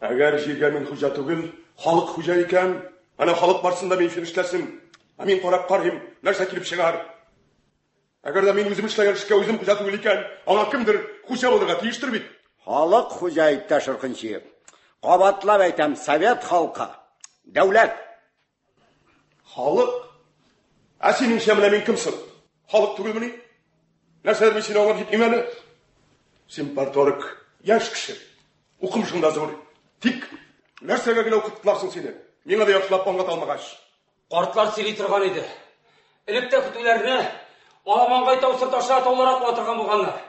Әгәр җиргә мин хуҗа түгел, халык хуҗа икән, ана халык барсында мин финишләсен. Мин карап карыйм, нәрсә килеп чыгар. Әгәр дә мин үзем эшләгән эшкә үзем хуҗа түгел икән, аңа кемдер хуҗа булырга тиештер бит. Халык хуҗа иптәш Иркынчиев. Кабатлап әйтәм, совет халкы, дәүләт. Халык? Синеңчә менә мин кемсең? Халык түгелмени? Нәрсә мин сине аңлап җитмим әле? Син парторг, яшь кеше. Укымышың да зур. Тик нәрсәгә генә укыттыларсың сине? Миңа да яхшылап аңлата алмагач. Картлар сөйли торган иде. Электә көтүләрне Аламанга таусыр ташлатулар атырган булганнар.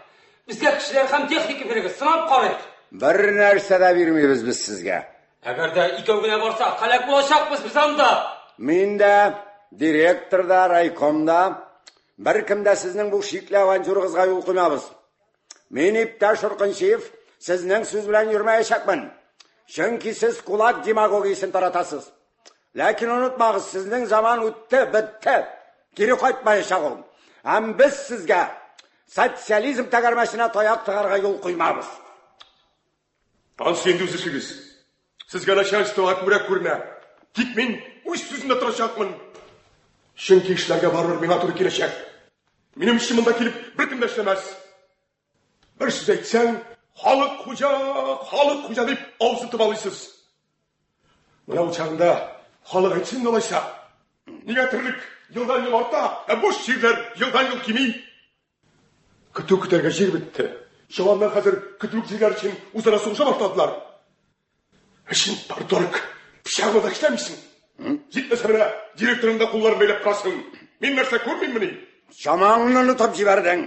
Безгә кешеләр һәм техника бирегез, сынап карыйк. Бер нәрсә дә бирмибез без сезгә. Әгәр дә икәү генә барсак, һәлак булачакбыз біз анда. Мин дә, директор да, райком да, беркем дә сезнең бу шикле авантюрыгызга юл куймабыз. Мин иптәш Иркынчиев, сезнең сүз белән йөрмәячәкмен. Чөнки сез кулак демагогиясын таратасыз. Ләкин онытмагыз, сезнең заман үтте, бетте. Кире кайтмаячак ул. Һәм без сезгә социализм тәгәрмәсенә таяк тыгарга юл куймабыз. Син үз эшегез. Сезгә начальствога күбрәк күренә. Тик мин үз сүземдә торачакмын. Чөнки эшләргә барыр миңа туры киләчәк. Минем эшем монда килеп беркем дә эшләмәс. Бер сүз әйтсәң, халык хуҗа дип авызын тыбалыйсыз. Менә ул чагында халык әйтсен алайса. Нигә тирлек елдан ел арта, буш җирләр елдан ел кими. Көтү көтәргә җир бетте. Чаваннар хәзер көтүлек җирләр өчен үзара сугыша башладылар. Син парторг, пычагы да эшләмисең. Җитмәсә менә директорның да кулларын бәйләп торасың. Мин нәрсә күрмиммени? Чамаңны онытып җибәрдең.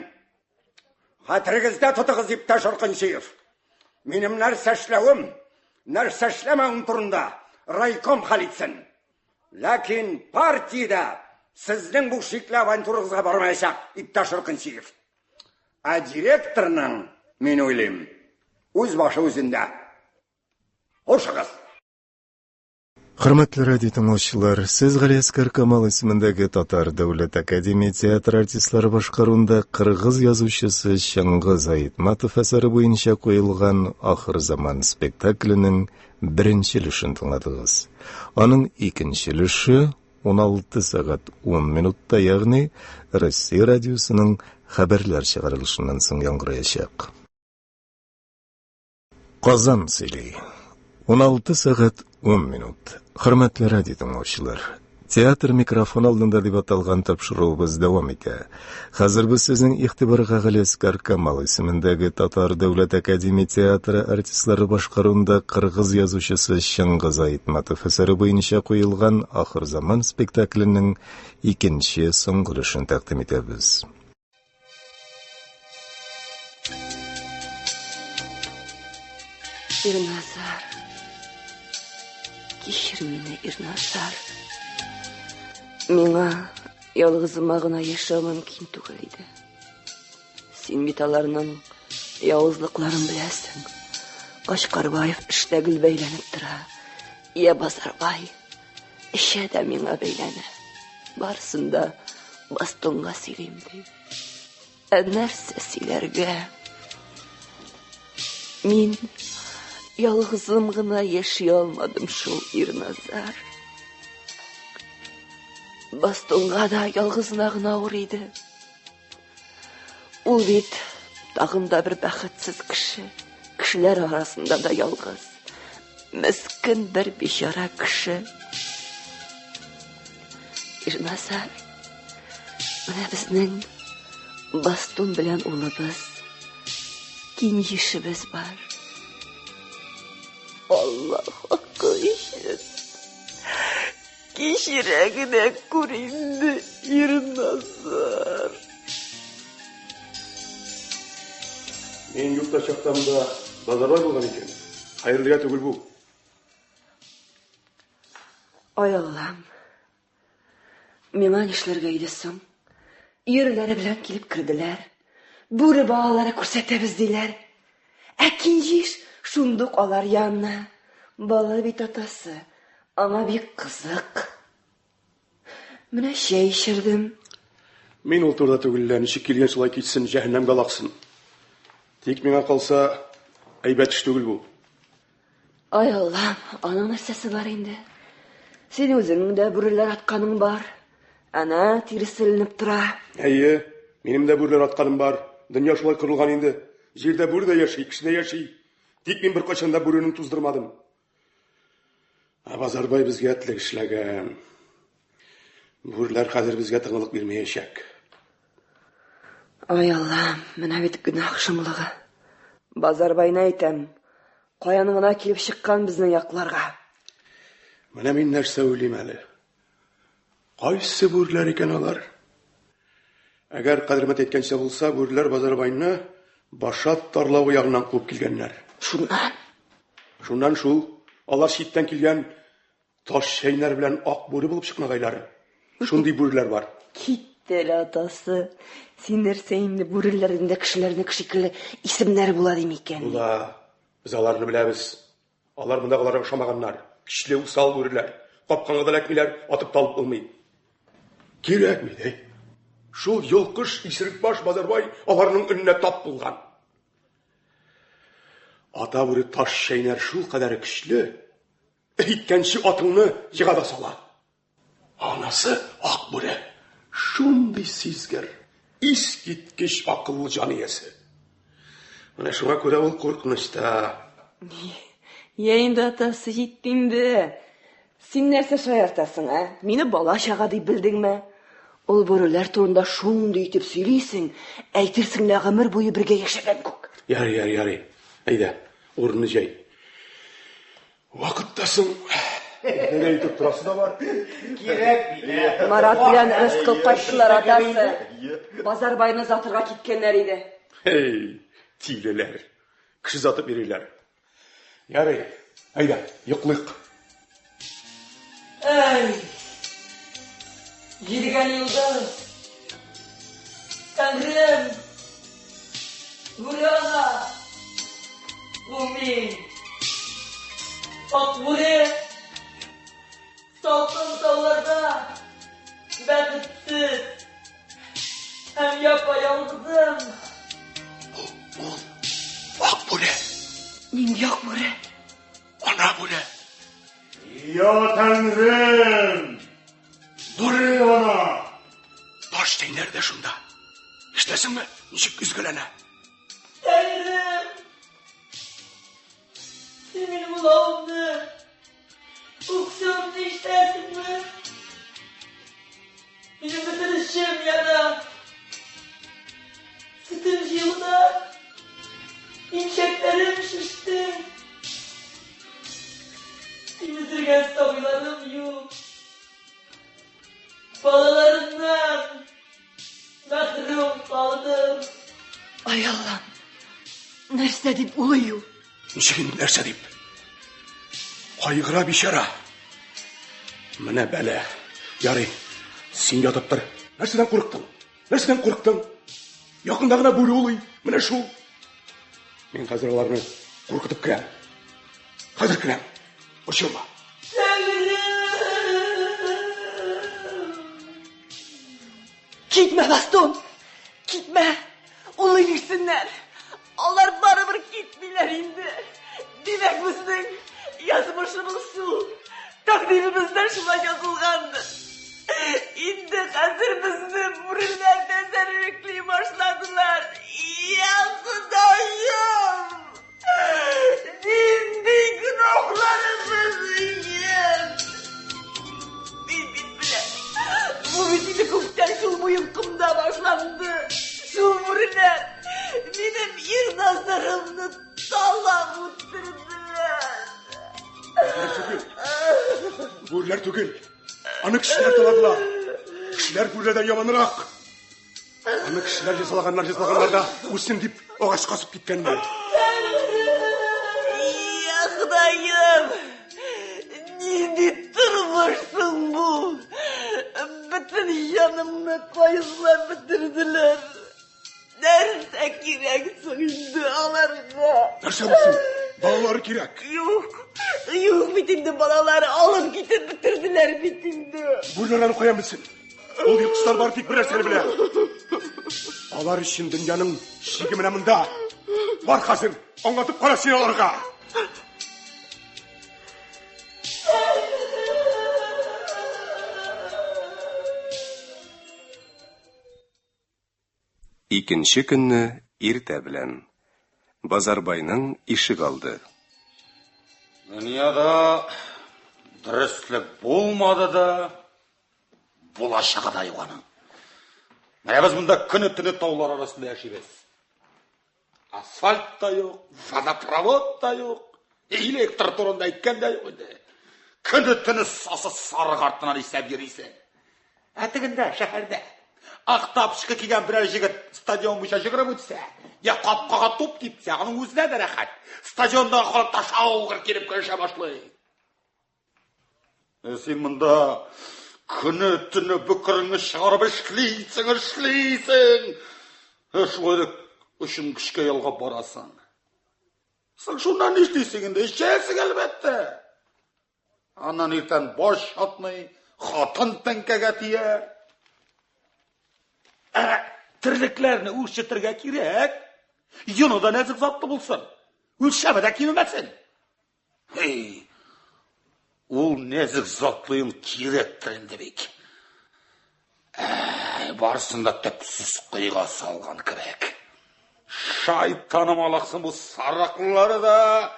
Хәтерегездә тотыгыз, иптәш Иркынчиев. Минем нәрсә эшләвем, нәрсә эшләмәвем турында райком хәл итсен. Ләкин партиядә сезнең бу шикле авантюрыгызга бармаячак, иптәш Иркынчиев. Директорның, мин уйлыйм, үз башы үзендә. Хушыгыз. Хөрмәтле радио тыңлаучылар, сез Галиәскәр Камал исемендәге Татар дәүләт академия театр артистлары башкаруында кыргыз язучысы Чыңгыз Айтматов әсәре буенча куелган Ахыр заман спектакленең беренче өлешен тыңладыгыз. Аның икенче өлеше 16 сәгать 10 минутта, ягъни Россия радиосының хәбәрләр чыгарылышыннан соң яңгыраячак. Казан сөйли. 16 сәгать 10 минут. Хөрмәтле радио тыңлаучылар, театр микрофон алдында дип аталган тапшыруыбыз дәвам итә. Хәзер без сезнең игътибарга Галиәскәр Камал исемендәге Татар дәүләт академия театры артистлары башкаруында кыргыз язучысы Чыңгыз Айтматов әсәре буенча куелган Ахыр заман спектакленең икенче соңгы өлешен тәкъдим итәбез. Ирназар, кичер мине, Ирназар. Миңа ялгызыма гына яшәү мөмкин түгел иде. Син бит аларның явызлыкларын беләсең. Кашкарбаев эштә гел бәйләнеп тора. Я Базарбай эшә дә миңа бәйләнә. Барсында бастонга сөйлим ди. Нәрсә сөйләргә? Мин ялгызым гына яши алмадым шул, Ирназар. Бастонга да ялгызына гына авыр иде. Ул бит тагын да бер бәхетсез кеше. Кешеләр арасында да ялгыз. Мескен бер бичара кеше. Ирназар, менә безнең бастон белән улыбыз, киңешебез бар. Allah hakkı işin. Kişireğine kurindi Irnazar. Men yurtta çaqtamda Bazarбай болған екен. Хайырлыга түгел бу. Ой Аллам. Миңа нишләргә иде соң? Ирләре белән килеп керделәр. Бүре балалары күрсәтәбез диләр. Кинҗиш шундук алар янына. Бала бит атасы. Аңа бик кызык. Менә чәй эчердем. Мин ул турда түгел, ничек килгән шулай китсен, җәһәннәмгә лаксын. Тик миңа калса, әйбәт эш түгел бу. Ай Аллам, аның нәрсәсе бар инде. Син үзең дә бүреләр атканың бар. Ана тиреселенеп тора. Әйе, минем дә бүрләр атканым бар. Дөнья шулай корылган инде. Җирдә бүре дә яши, кеше дә яши. Тик мин бер кайчан да бүренең туздырмадым. Базарбай безгә әтлек эшләгән. Бүрләр хәзер безгә тынгылык бирмәячәк. Ай Аллам, менә бит гөнаһ шомлыгы. Базарбайны әйтәм. Каян гына килеп чыккан безнең якларга. Менә мин нәрсә уйлыйм әле. Кайсы бүрләр икән алар? Әгәр кадермәт әйткәнчә булса, бүрләр Базарбайны Башат тарлавы ягыннан куып килгәннәр. Шуннан шул, алар читтән килгән таш шәйнәр белән ак бүре булып чыкмагайлары. Шундый бүрләр бар. Киттеле атасы. Син нәрсә инде бүреләрдә кешеләрне шикелле исемнәр була дим икән. Була. Без аларны беләбез. Алар мондагыларга ошамаганнар. Кичле усал бүрләр. Капканга да ләкмиләр, атып талып булмый. Кирәкми дә. Шул йолкыш исерек баш Базарбай аларның önünә тап булган. Ата бүре таш шәйнәр шул кадәр көчле. Әйткәнче атыңны җыга да сала. Анасы ак бүре. Шундый сизгер. Искиткеч акыллы җан иясе. Менә шуңа күрә ул куркынычта. Я инде атасы җиттинде. Син нәрсә шаяртасың, а? Мине бала чага дип белдеңме? Ул бүреләр турында шундый итеп сөйлисең, әйтерсең лә гомер буе бергә яшәгән күк. Ярый. Әйдә, урынны җай. Вакыттасың. Нигә итеп торасы да бар? Кирәкми. Марат белән Рыскыл кайттылар атасы. Базарбайны затырга киткәннәр иде. Эй, тилеләр. Кеше затып бириләр. Ярый. Әйдә, йоклыйк. Эй! Җидегән йылдыз. Тәңрем! Бүре ана! Бу мин! Ак бүре! Салкын тауларда! Бәхетсез! Һәм япа-ялгызым! Ак бүре! Нинди ак бүре? Ана бүре! Я Тәңрем! Бүре ана! Таш тәйнәр дә шунда. Эшләсеңме? Ничек üzгәләнә? Тәңрем! Син минем улымны! Үксүмне ишетәсеңме? Минем бөтен эчем яна! Sütüm җыелды! İmşeklerim şişti! Emzirgen sabılarım yok! Balalarımdan mahrum kaldım! Ay Allah'ım! Нәрсә дип улый ул? Ничек нәрсә дип? Кайгыра бичара. Менә бәла. Ярый, син ятып тор. Нәрсәдән курыктың? Якында гына бүре улый. Менә шул. Мин хәзер аларны куркытып керәм. Хәзер керәм. Ошылма. Gitme Baston! Gitme! Onu yürüsünler! Onlar barabır gitmiler indi! Demek bizden yazmışımız şu! Takdirimizden şuna yazılgandı! İndi hazır bizni burunlardan zerrekliği başladılar! Yazıdayım! Dindi günahlarımızı yiyin! Bu bitini kuften şul muyunkımda başlandı. Şul burunlar benim irnazlarımı tallam uttırdılar. Бүреләр түгел. Аны кешеләр таладылар. Кешеләр бүреләрдән яманрак. Аны кешеләр язалаганнар да үсен дип агач касып киткәннәр. Ya Xudayım! Nindi tırmışsın bu? Bütün bitindi balaları alıp gidip bitirdiler bitindi. Buraları koyamazsın. Ol yıkışlar var tek birer seni bile. Alar için dünyanın şigimine mında. Var hazır, anlatıp karasın alarga. Икенче көнне иртә белән Базарбайның ишек алды. Dünyada dürüstlük bulmadı da bulaşağı da yok anın. Mene biz bunda günü tünü tağlar arasında yaşayız. Asfalt da yok, vodoprovod da yok, elektr torunda ikken de yok. Günü tünü sası sarı kartına isep yürüyse. Әтігінде şehirde. Ақтап шықы келген бірер жігіт стадион бұша жүгіріп өтсе, я қапқаға топ тепсе, оның өзіне де рахат. Стадиондағы халықта шауғыр келіп көше башлайды. Сен мұнда күні түні бүкіріңі шығарып ішлейсің. Шылайды үшін күшке елға барасың. Сың шунdan не істейсің енді, ішесің әлбәтті. Анан ертен баш атмай, хатын тәңкеге тие. Тірлікlerini өлшетірге керек. Йоны да нәзік затты болсын. Өлшемеде кемемесін. Ол нәзік затлыйын керектірінде бек. Барысында түпсіз қиға салған кірек. Шайтаным алақсын бұл сарақлылары да,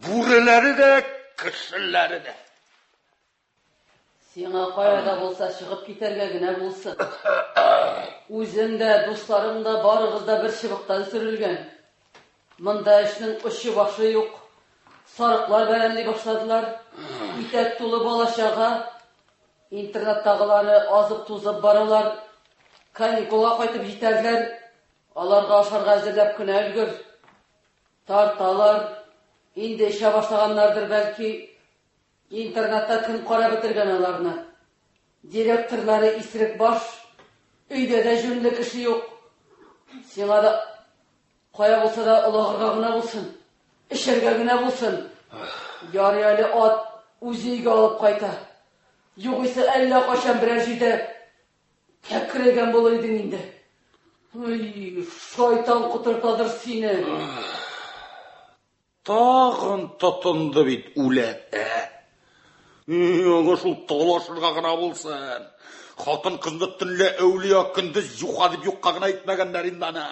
бүрелері де, кішілері де. Сиңа қайда болса шығып кетерге генә булсын. Үзем дә, дусларым да, барыгыз да бер чыбыктан сүрелгән. Монда эшнең ұшы башы юк. Сарыклар бәрәнли башладылар. Итәк тулы балачага, интернаттагылары азып тузып баралар. Каникулга кайтып җитәрләр. Аларга ашарга әзерләп кенә өлгер. Тарталар. Инде эшә башлаганнардыр бәлки. İnternette kın kara bitirgen alarını. Direktörleri isrik baş, üyde de jünlü kişi yok. Sina da koya olsa da ılağırgağına bulsun, işergağına bulsun. Yarıyalı at, uziyi alıp kayta. Yok ise elle kaşan birer jide tekregen buluydun indi. Şeytan kutırtadır seni. Tağın tatındı bit ulet, Şul талашырға ғана болсын. Хатын қызды түнлі әулия күндіз юқадып юққағына етмәгендерін дана.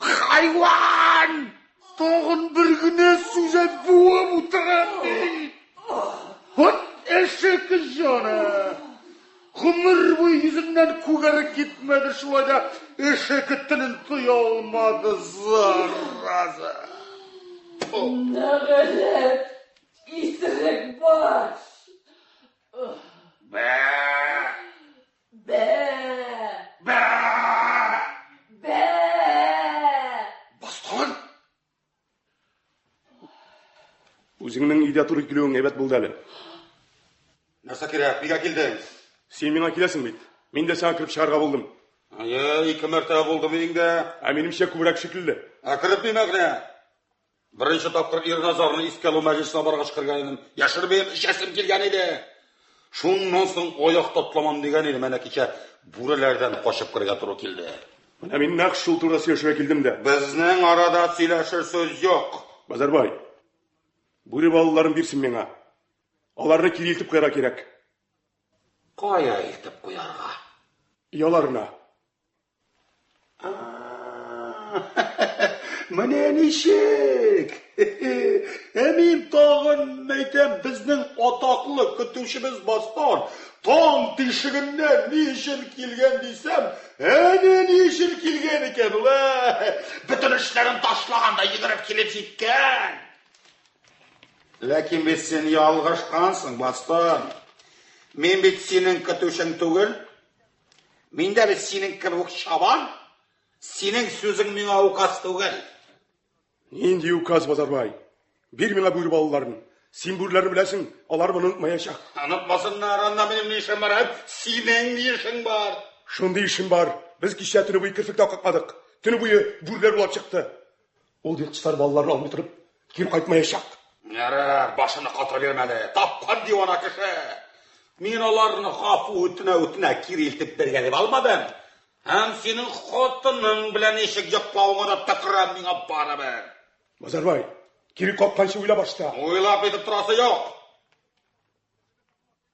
Хайван! Тағын бір күні сүзет буып ұтырам дейін. Хат әшекі жаны. Ғымыр бұй yüzünden көгәрі кетмеді шулайда әшекі тілін тұя алмады зараза. Нағылет! İstek baş. Be. Be. Be. Be. Baston. Өзіңнің үйде тұрып келуің әбәт болды әлі. Нәрсе керек, биге келдің? Сен меңа келесің бейт. Мен де саған кіріп шығарға болдым. Екі мәртебе болды меніңде. Менімше көбірек шекілді. Кіріп демекне. Бірінші тапқыр Ерназарны еске алу мәжілісіне барғаш кіргенім, яшырбейім ішесім келген еді. Шуннан соң ояқ татламам деген еді, мәне кеше бүрелерден қошып кірге тұру келді. Мен нақ шул турда сөйлешуге келдім де. Біздің арада сөйлешер сөз жоқ. Базарбай, бүре балаларын берсін меңа. Аларны келтіп қойға керек. Қая елтіп қойарға? Яларына. Міне нешек. Әмин тағын мәйтем біздің атақлы күтушіміз бастан. Таң тишігінен нешін келген дейсем, әне нешін келген екен ұлы. Бүтін ішлерін ташлағанда егіріп келіп жеткен. Ләкин бет сен ялғышқансың бастан. Мен бет сенің күтушің түгіл. Мен де бет сенің кірбік шабан. Сенің сөзің мен ауқас түгіл. Енді указ Базарбай. Бер меңа бүйір балаларын. Сен бүрлерін білесің, алар мұны ұнтмаяшақ. Ұнытмасындар, анда менің не ішім бар, сенің не ішің бар. Шынды ішім бар. Біз кеше түні бұйы кірфікті қақпадық. Түні бұйы бүрлер болып шықты. Ол дек тұстар балаларын алмай тұрып, кеп қайтмаяшақ. Яра, башыны қата бермәле. Тапқан дивана кеше. Мен аларны ғафу үтінә кирелтіп берген деп алмадым. Һәм сенің хотының білән ешек жықпауыңа да тақырам миңа барабыр. Базарбай, керек қопқаншы ойлап башта. Ойлап етіп тұрасы жоқ.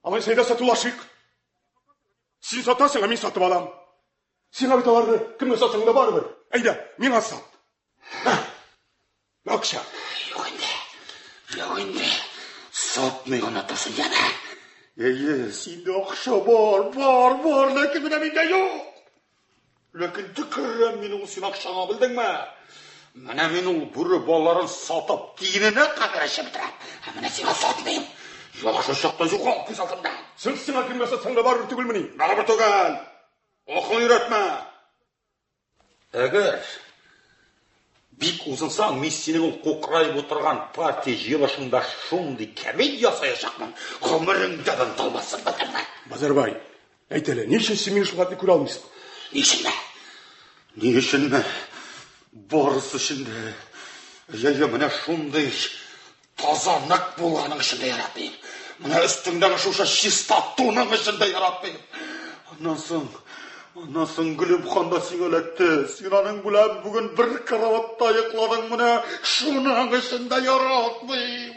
Алай сайда сатулашық. Сен сатасың, мен сатып алам. Сен абиталарды кімге сатсың да барыбыр. Әйда, мен сат. Ақша. Жоқ енді. Сатмай ғанатасын яна. Сенде ақша бар, ләкін менде жоқ. Ләкін түкірім менің сен ақшаңа білдің ме? Міне мен ол бүрі баларын сатып дейініне қағырашы бітірем. Міне сен сатмайым. Жақшы шақта жоқ алып көз алдымда. Сен кімге сатсаң да барыбыр түгіл міне. Барыбыр түгіл. Оқын үйретме. Әгер бик ұзынсаң, мен сенің ол қоқырайып отырған партия жиылышында шумды комедия саяшақмын. Ғұмырыңдадан талмасын бітірме. Базарбай, әйтелі, не үшін сен менің шұлғатны көре алмайсың? Не үшін ме? Барыс үшін де. Міне шумды таза нақ болғаның үшін де яратпайым. Міне үстіңдегі шуша шистаттуның үшін де яратпайым. Анан соң гүлім қанда сен өлетті. Сен аның білән бүгін бір караватта айықладың міне шуның үшін де яратпайым.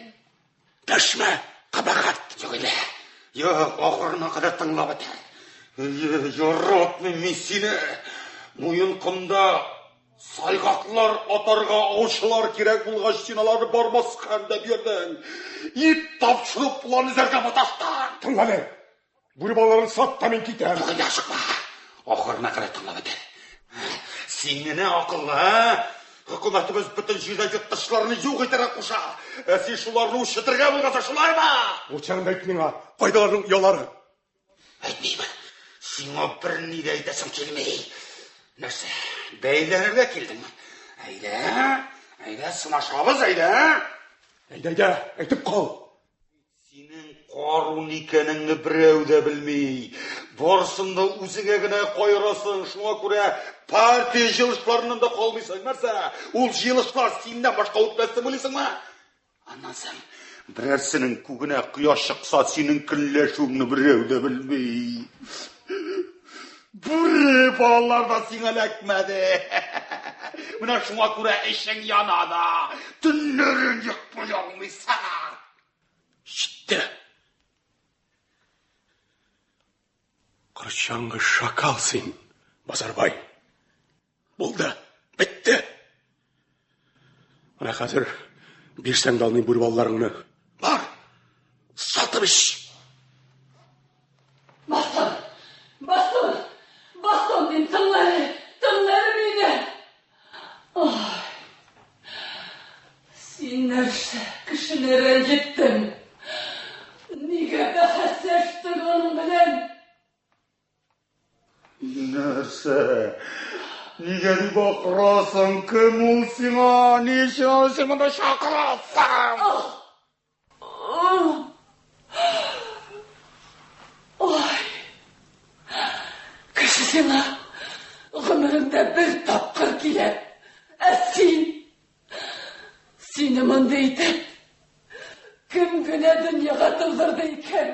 Дәшме, қабағат. Жоқ еле. Ақырына қада тыңлап әті. Яратмайым мен сені. Мойын қымда сайғақлар атарға аушылар керек болған сеналары бармасқан да бердің. Ит тапшырып бұланы зәрге баташтан. Тыңланы, бұр баларын сат та мен кетем. Бұғын ашықпа. Ақырына қарай тыңлап әді. Сенені ақылы, үкіметіміз бүтін жерде жұртташыларыны жоқ етері құша. Сен шуларыны шытырға болғаса шулай ма? Очаңды айтмеңа, қайдалардың ұялары. Айтмеймін. Сен о бір неде айтасың келмей. Нәрсе, бәйлерге келдің. Әйда, сынашқабыз, әйда. Әйда, айтып қал. Сенің қаруын екеніңді біреу де білмей. Барысында өзіңе гіне қойырасың. Шуңа көре партия жиылышларынан да қалмайсың. Нәрсе, ол жиылышлар сенен башқа өтпесті білесің ма? Анан сен, бірерсінің күгіне құяш шықса, сенің күнлешуіңді біреу де білмей. Бүрі балаларда сеңел әкмәді. Мына шуңа көре ішің янада. Түннерін жықпай алмайса. Шітті. Қыршаңғы шакал сен, Базарбай. Болды, бітті. Мына қазір берсәң далының бұр балаларыңны. Бар, сатып іш. Baston din tınları beni. Sinirse kışını rencittim. Niye de hasseştin onun bilen? Нәрсе? Неге де бақырасың? Кім ол сіңа? Не үшін сен мұнда шақырасың? Кіші сена ғұмырымда бір тапқыр келер. Сені мұнда етіп, кім күні дүнияға тылдырды екен?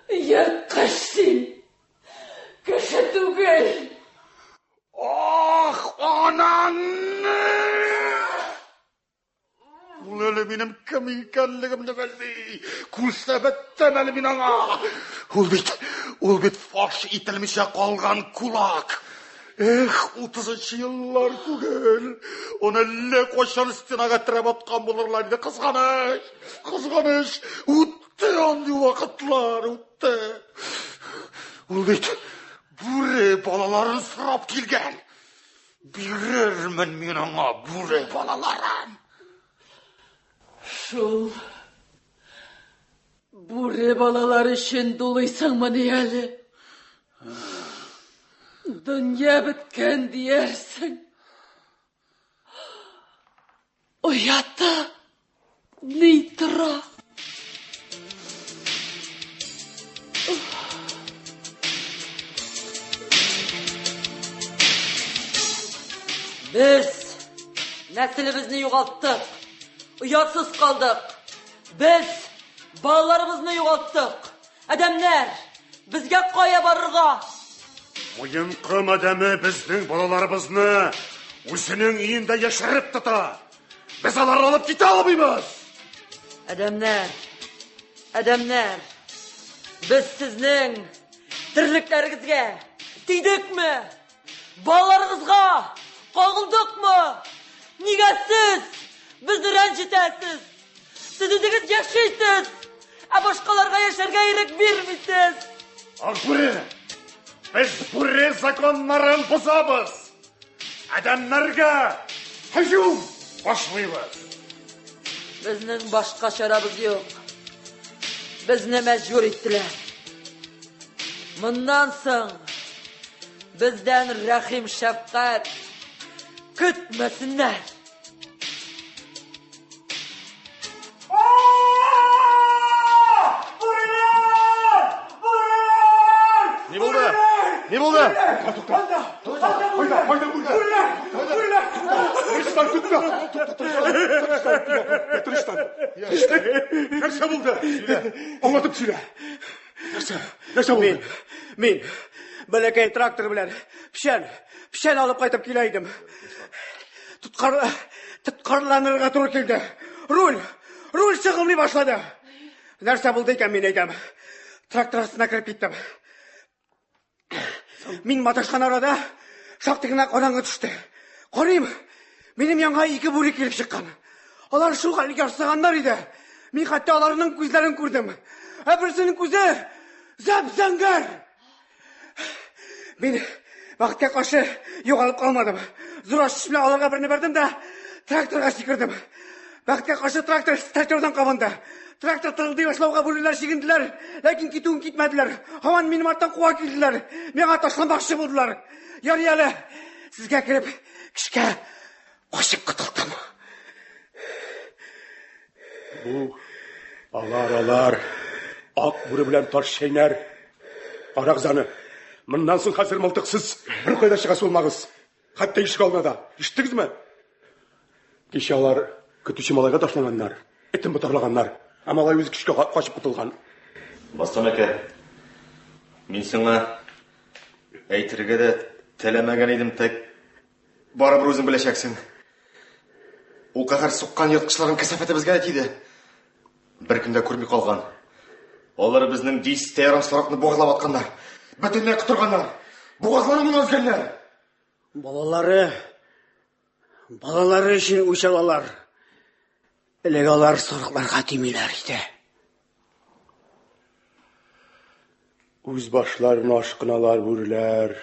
Ерткіш сен, кіші түгел. Ananı! Бұл әлі менің кім екенлігімді білмей, күлсәбеттен әлі мен аңа. Ол бет фарш итілмеше қалған кулак. 30-шы жыллар түгел. Оны әлі қошан стенаға тіреп атқан болырлар еді. Қызғаныш. Өтті анды уақытлар, өтті. Ол бет бүре балаларын сұрап келген. Берермін мен аңа бүре балаларын. Шул бүре балалар үшін долайсың мыны әлі. Dünya bitken diyersin. Uyata neytra. Biz neslimizni yoğalttık. Uyatsız kaldık. Biz bağlarımızı yoğalttık. Adamlar, bizge kaya barırga. Mıyınqım adamı bizning balalarımızını o'zining uyida yashirib tuta. Biz ularni olib keta olmaymiz. Adamlar, biz sizning dirliklaringizga teydikmi? Balalarınızga qog'ildikmi? Nega siz bizni ranjitasiz? Siz o'zingiz yashaysiz, boshqalarga yasharga erk bermaysiz. Akburi, biz burri zakonlarini buzamiz. Adamlarga hujum boshlaymiz. Bizning boshqa choramiz yo'q. Bizni majbur etdilar. Bundan so'ng bizden rahim şefkat kutmasınlar. Ne oldu? Ne oldu? Нәрсе болды? Аңлатып сөйле. Нәрсе болды? Мен бәләкәй трактор белән пішен алып кайтып киләйдем. Тоткарланырга туры килде. Руль чыгылмый башлады. Нәрсә булды икән, мен әйтәм. Трактор астына кирип киттем. Мин маташкан арада шактый гына караңгы төште. Карыйм, минем янга 2 бүре килеп чыккан. Алар шул хәлгә ярсыганнар иде. Мин хәтта аларның күзләрен күрдем. Берсенең күзе зәп-зәңгәр. Мин вакытка каршы югалып калмадым. Зур ачыш белән аларга берне бердем дә тракторга сикердем. Вакытка каршы трактор статордан кабынды. Трактор тырылдый башлауга бүреләр чигенделәр, ләкин китүен китмәделәр. Һаман минем арттан куа килделәр. Миңа ташланмакчы булдылар. Ярый әле, сезгә кирип кичкә качып кытылдым. Бу алар ак бүре белән таш шәйнәр. Аракзаны. Моннан соң хәзер мылтыксыз бер кайда чыгасы булмагыз. Хәтта ишек алдында. Иштегезме? Кичә алар көтүче малайга ташланганнар. Этен бутарлаганнар. Амалай үзе кичкә качып кутылган. Бастан әкә, мин сиңа әйтергә дә теләмәгән идем, тәк барыбер үзең беләчәксең. Ул кахар суккан йырткычларның кәсафәте безгә тиде. Бер көндә күрми калган. Алар безнең 10 ярым сарыкны бугазлап атканнар. Бөтенләй котырганнар. Бугазларын өзгәннәр. Балалары өчен үч алалар. Элек алар сарыкларга тимиләр иде. Үз башларына ашкыналар бүреләр.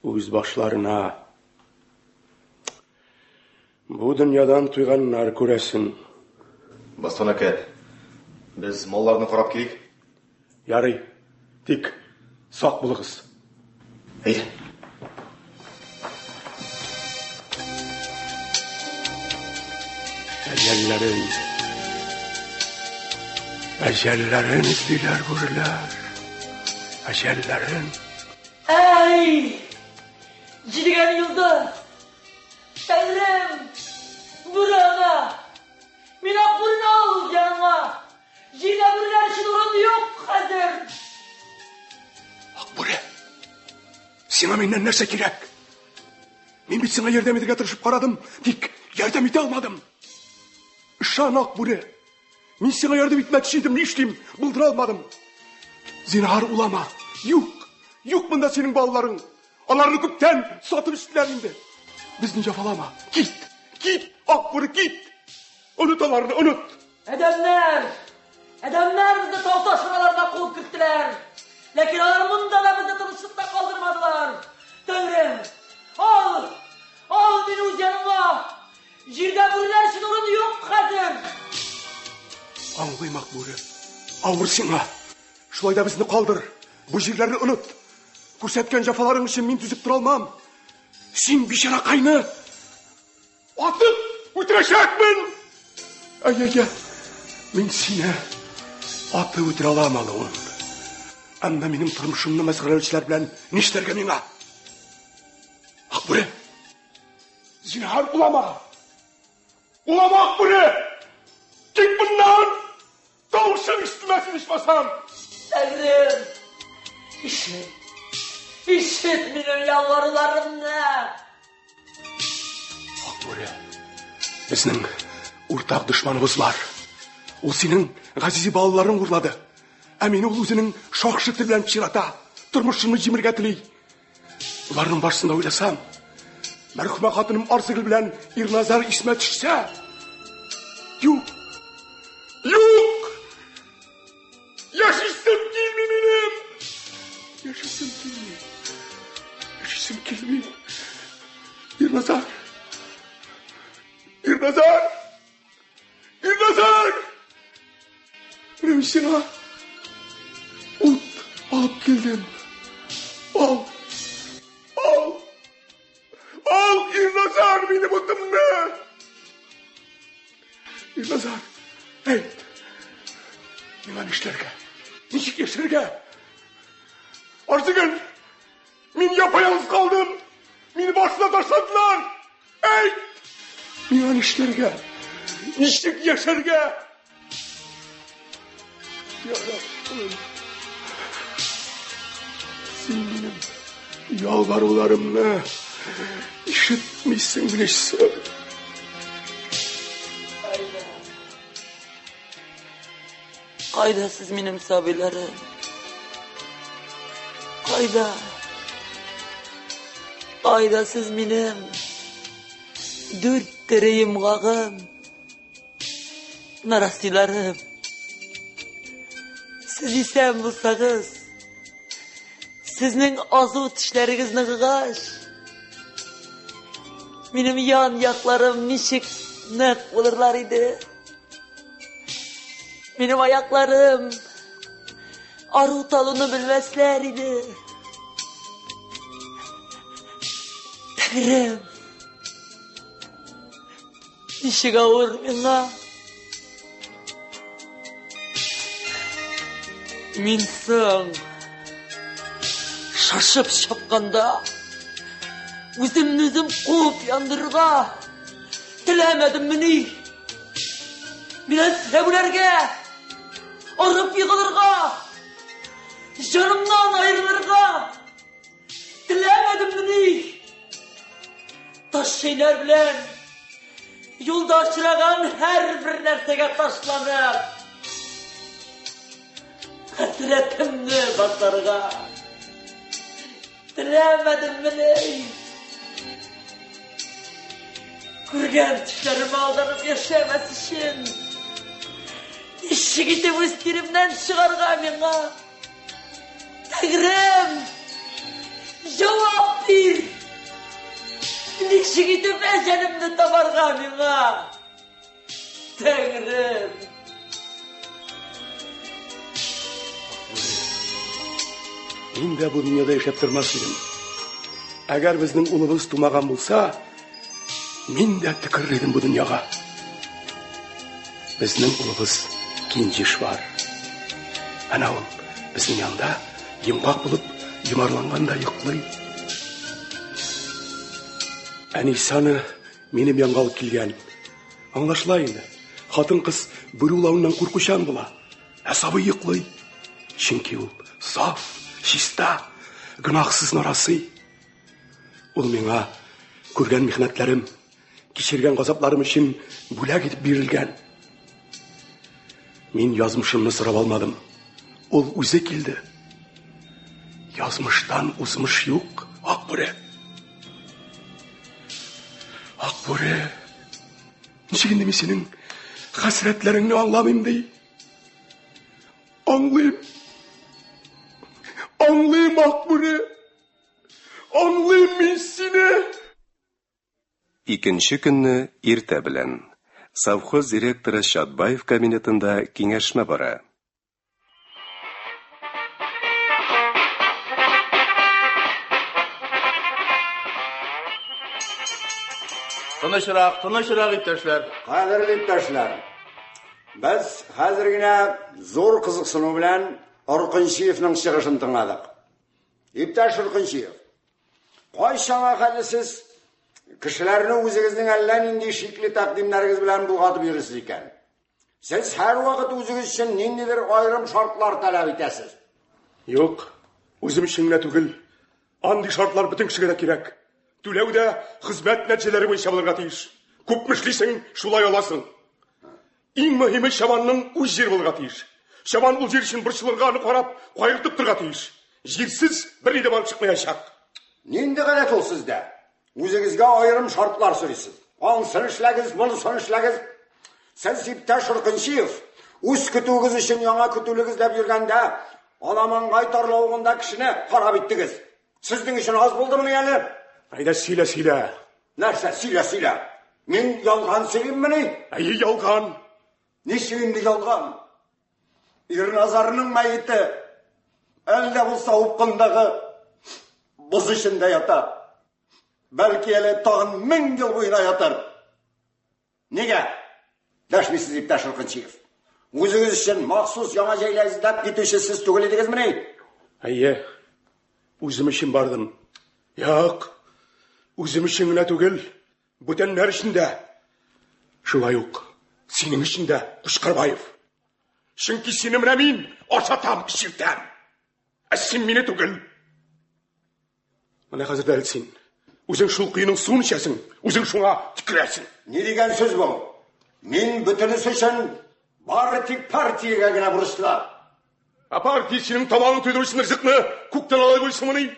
Үз башларына. Бу дөньядан туйганнар күрәсең. Бастан әкә, без малларны карап килик. Ярый. Тик сак булыгыз. Әйдә. Әҗәлләрен издиләр бүреләр. Әҗәлләрен. Ey! Ciddigen yıldız! Tanrım! Burana! Mina buruna al yanıma! Yine buralar için orası yok hazır! Akbure! Сиңа миннән нәрсә кирәк? Мин бит сиңа ярдәм итәргә тырышып карадым, тик ярдәм итә алмадым. Ышан, Акбуре. Мин сиңа ярдәм итмәкче идем, ни эшлим? Булдыра алмадым. Зинһар улама. Юк монда синең балаларың. Аларны күптән сатып эчтеләр инде. Безне җафалама. Кит, Акбуре, кит. Унут аларны, унут. Adamlar bizni tog' toshmalarga qo'l kiritdilar. Lekin ular bunda da bizni tinchlikda qoldirmadilar. Tanrım, al meni o'z yanimga. Yerda buralar uchun o'rin yo'q hozir. Аңлыйм, Акбуре. Авыр сиңа. Шулай да безне калдыр. Бу җирләрне унут. Күрсәткән җафаларың өчен мин түзеп тора алмам. Син бичара кайны атып үтерәчәкмен. Әйе, мин сине атып үтерә алам алуын. Әмма минем тормышымны мәсхәрәләүчеләр белән нишләргә миңа? Акбуре, зинһар улама. Ulan Akbure! Git bundan! Doğuşun istemesin içmesem! Tanrım! İşit benim yalvarılarımı! Akbure, bizning ortak düşmanımız var. O senin gazizi balaların vurladı. Meni ol o'zining shoxshiti bilan chirata, turmushimni jimirga tilay. Ularning boshida o'ylasam, marhuma xotinim Orsigul bilan Irnazar ismi tushsa, yo'q. Yaşasın gelmeyeyim. Yaşasın gelmeyeyim. Irnazar. Benim sana ot alıp geldim. Al Irnazar benim otumnu. Irnazar, hey. Nima ishlarga? Nechik yasharga? Orsigul, men yapayalnız qoldim. Meni boshqa tashladilar. Ey! Nima ishlarga? Nechik yasharga? Ya Rabbim. Sen benim yalvarılarımla işitmişsin bilirsin. Qayda siz benim sabilerim? Qayda siz benim dört direyim qağım? Narasilerim. Siz isen bulsanız, sizning ozu tishlarinizni qıqaş. Benim yan yaklarım nişik naq olurlar idi. Benim ayaklarım arı talını bilmezler idi. Tanrım, nişik ağır bana. Men so'ng shoshib chopqanda o'zimni o'zim quvib yondirga tilamadim meni. Biraz sevlerge, arıp yıkılırga, canımdan ayrılırga, dilemedim beni. Taş şeyler bilen, yolda açıragan her bir nersege taşlanıp, hasretimni basarga, dilemedim beni. Kurgan tüşlerimi aldanıp yaşayamaz için, İşi gidip üstlerimden çıkarga bana. Tanrım, cevap ver. İşi gidip ecelimni tabarga bana. Tanrım. Ben de bu dünyada yaşap durmazdım. Eğer bizning ulumuz tumagan bo'lsa, men de tükürürdüm bu dünyaya. Bizning ulumuz Kinjish var. Ana ol, bizim yanında yumqaq bulup yumarlanganda yıqlay. Anisani menim yanга alып kelgan. Anlaşılaydı. Xатын kız bir ulağından qorquşan bola. Asabı yıqlay. Çünkü ol saf, şista, günahsız narası. Ol menga көрген mehnatlарым, kechirgan gazaplarım için bular etip berilgan. Men yazmışımni sırab almadım. Ol o'zi keldi. Yazmıştan o'zmish yo'q, Akbure. Akbure. Nechiginde men sening hasratlaringni anglamayman dey. Anglayım Akbure. Anglayım men seni. Ikkinchi kunni erta bilan Savxoz direktori Shodbayev kabinetida kengashma bora. Tanışırak iптешлер. Qadrli iптешлер. Biz hozirgina zo'r qiziqsinu bilan Orqinshiyevning chiqishini tingladik. İptaş Orqinshiyev. Qachon hali siz Kişilerini o'zingizning әллә нинди шикле тәкъдимнәрегез белән булгатып йөрисез икән. Siz һәр вакыт үзегез өчен ниндидер айрым шартлар таләп итәсез. Юк, үзем өчен генә түгел. Андый шартлар бөтен кешегә дә кирәк. Түләү дә хезмәт нәтиҗәләре буенча булырга тиеш. Күпме эшлисең, шулай аласың. Иң мөһиме чабанның үз җир булырга тиеш. Чабан ул җир өчен борчылырга карап, кайгыртып торырга тиеш. Җирсез бер ни дә барып чыкмаячак. Нинди гадәт ул сездә? Үзегезгә айрым шартлар сөрисез. Ансын эшләгез, монысын эшләгез. Siz iптәш Рыкынчиев, үз көтүгез өчен яңа көтүлек эзләп йөргәндә, Аламангай тарлавыгында кешене карап иттегез. Сезнең өчен аз булдымы әле? Айда сөйлә. Нәрсә сөйлә? Мин ялган сөйлимме ни? Әйе, ялган. Ничек инде ялган? Ирназарның мәете әлдә булса упкындагы боз эчендә ята. Бәлки әле тагын 1000 ел буена ятыр. Нигә? Дәшмисез иптәш Рыкынчиев. Үзегез өчен махсус яңа җайлар эзләп китүче сез түгел идегезме? Әйе. Үзем өчен бардым. Юк. Үзем өчен генә түгел, бүтәннәр өчен дә. Шулай ук синең өчен дә, Кушкарбаев. Чөнки сине менә мин ашатам, кичертәм. Ә син мине түгел. Менә хәзер дә син. Үзең шул кыйның суын эчәсең, үзең шуңа тикрәсең. Ни дигән сүз бу? Мин бүтәнес өчен бары тик партиягә генә бурычлы. Партия синең тамагың туйдыру өчен ризыкны күктән алай булсымыни?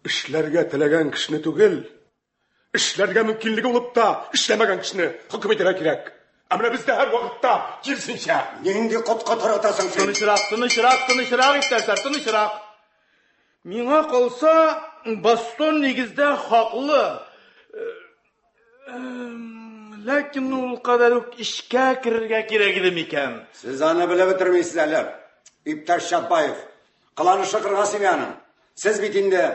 Эшләргә теләгән кешене түгел, эшләргә мөмкинлеге булып та эшләмәгән кешене хөкем итәргә кирәк. Ә менә бездә һәр вакытта кирсенчә. Нинди котка таратасың син? Тынычрак, иптәшләр, тынычрак. Миңа калса, Бастон нигездә хаклы. Ләкин ул кадәр үк эшкә керергә кирәк иде микән? Сез аны белеп бетермисез әле. Иптәш Чапаев, кыланышы кырга семьяның. Сез бит инде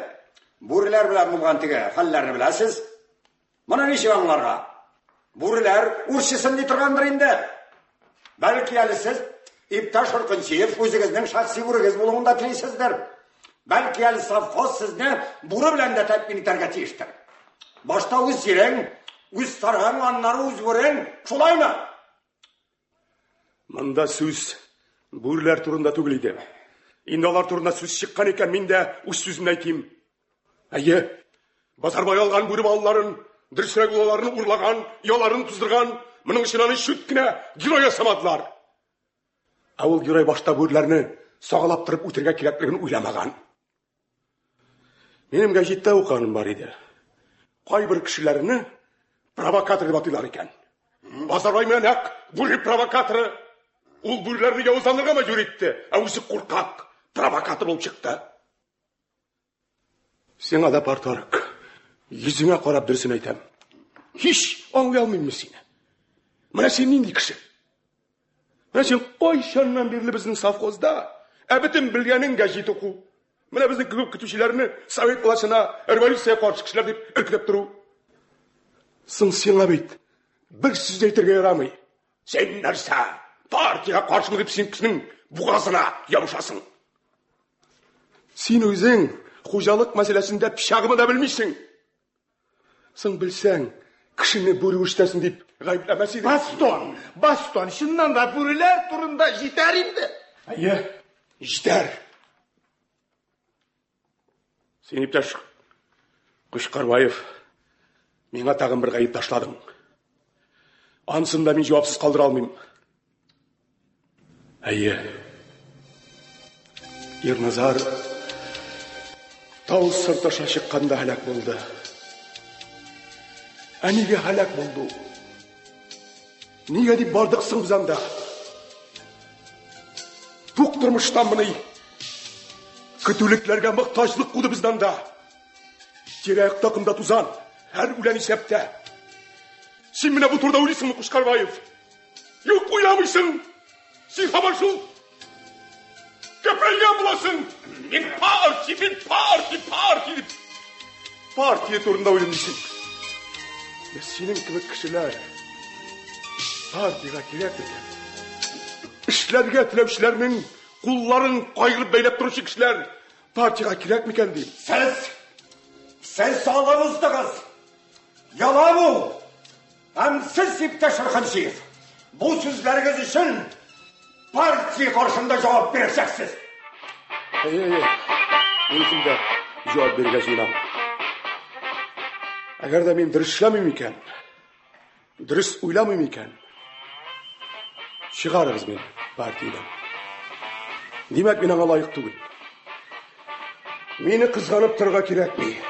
бүреләр белән булган теге хәлләрне беләсез. Моны ничек аңларга? Бүреләр үрчесен ди торгандыр инде. Бәлки әле сез иптәш Рыкынчиев үзегезнең шәхси бүрегез булуында телисездер. Бәлки әле совхоз сезне бүре белән дә тәэмин итәргә тиештер. Башта үз җирең, үз сарган, аннары үз бүрең, шулаймы? Монда сүз бүреләр турында түгел иде. Инде алар турында сүз чыккан икән, мин дә үз сүземне әйтим. Әйе, Базарбай алган бүре балаларын, дөресрәк улларын урлаган, яларын туздырган, моның өчен аны шүт кенә герой ясамадылар. Ә ул герой башта бүреләрне сагалап торып үтергә кирәклеген уйламаган. Минем гәҗиттә укыганым бар иде. Кайбер кешеләрне провокатор дип атыйлар икән. Базарбай менә нәкъ бүре провокаторы. Ул бүреләрне явызланырга мәҗбүр итте, ә үзе куркак, провокатор булып чыкты. Сиңа да парторг, йөзеңә карап дөресен әйтәм. Һич аңлый алмыйм сине. Менә син нинди кеше? Менә син кайчаннан бирле безнең совхозда, бөтен белгәнең гәҗит уку. Менә безнең күп көтүчеләрне совет властена революция каршы кешеләр дип өркеләп тору. Сиңа бит бер сүз әйтергә ярамый. Син нәрсә? Партия каршылык дип син кешенең бугазына ябышасың. Син үзең хуҗалык мәсьәләсендә пичагымы да белмисең. Син белсәң, кешене бүре үштәсен дип гаепләмәс идең. Бастон, шуннан да бүреләр турында җитәр инде. Әйе, җитәр. Син иптәш Кушкарбаев, миңа тагын бер гаеп ташладың. Ансын да мин җавапсыз калдыра алмыйм. Әйе. Ирназар тау сыртыша чыкканда һәлак булды. Ә нигә һәлак булды? Нигә дип бардык соң без анда? Тук тормыштан моны көтүлекләргә мохтаҗлык куды бездән да. Тирәк такымда тузан, һәр үлән исәптә. Син менә бу турда уйлыйсыңмы, Кушкарбаев? Юк, уйламыйсың. Син һаман шул көпелгән буласың. Мин партия. Партия турында уйлыйсың. Синең кебек кешеләр партиягә кирәк икән. Эшләргә теләүчеләрнең кулларын кайгырып бәйләп торучы кешеләр партиягә кирәк микән дим? Siz sağlığınızdınız. Yalan bu. Hem siz İpte Şırkınşiyev. Bu sözleriniz için partiya karşında cevap vereceksiniz. Benim de cevap vereceğim. Eğer de ben dürüst işlemeyim iken, dürüst uylamayım iken, çıkarırız beni partiyadan. Demek ben ona layık değil. Beni kızganıp tırga kirekmeyi.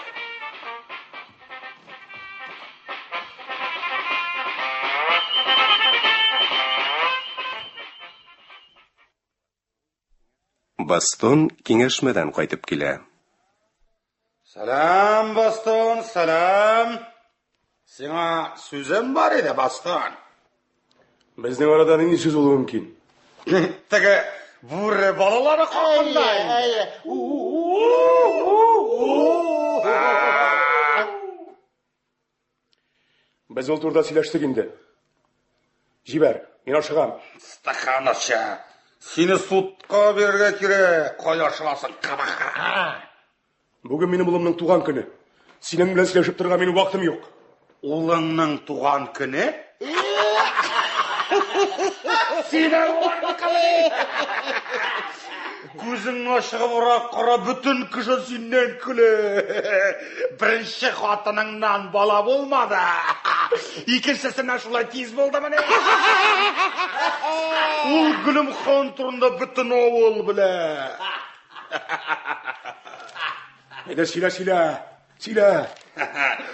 Baston kengashmadan qaytib kela. Salam Baston, salam. Sana sözüm var edi Baston. Bizning arada ne söz oluyor mümkün? Tege burre balaları hakkındayım. Biz oturda sileştik indi. Jiber, men aşığam. Stakhanacha. Seni sudqa berge kire, koyaşılasın kabaha. Bugün benim oğlumның tuğan günü. Senin bilen sileşip turgan benim vaktim yok. Oğlunның tuğan günü? Seni vakılı. Gözün aşığı bırak kara bütün kişi senden külü. Birinci hatınından bala bulmadı. İkincisine şulay tiz buldu mu ne? Ol gülüm xon turunda bütün oğul bile. Haydi sile.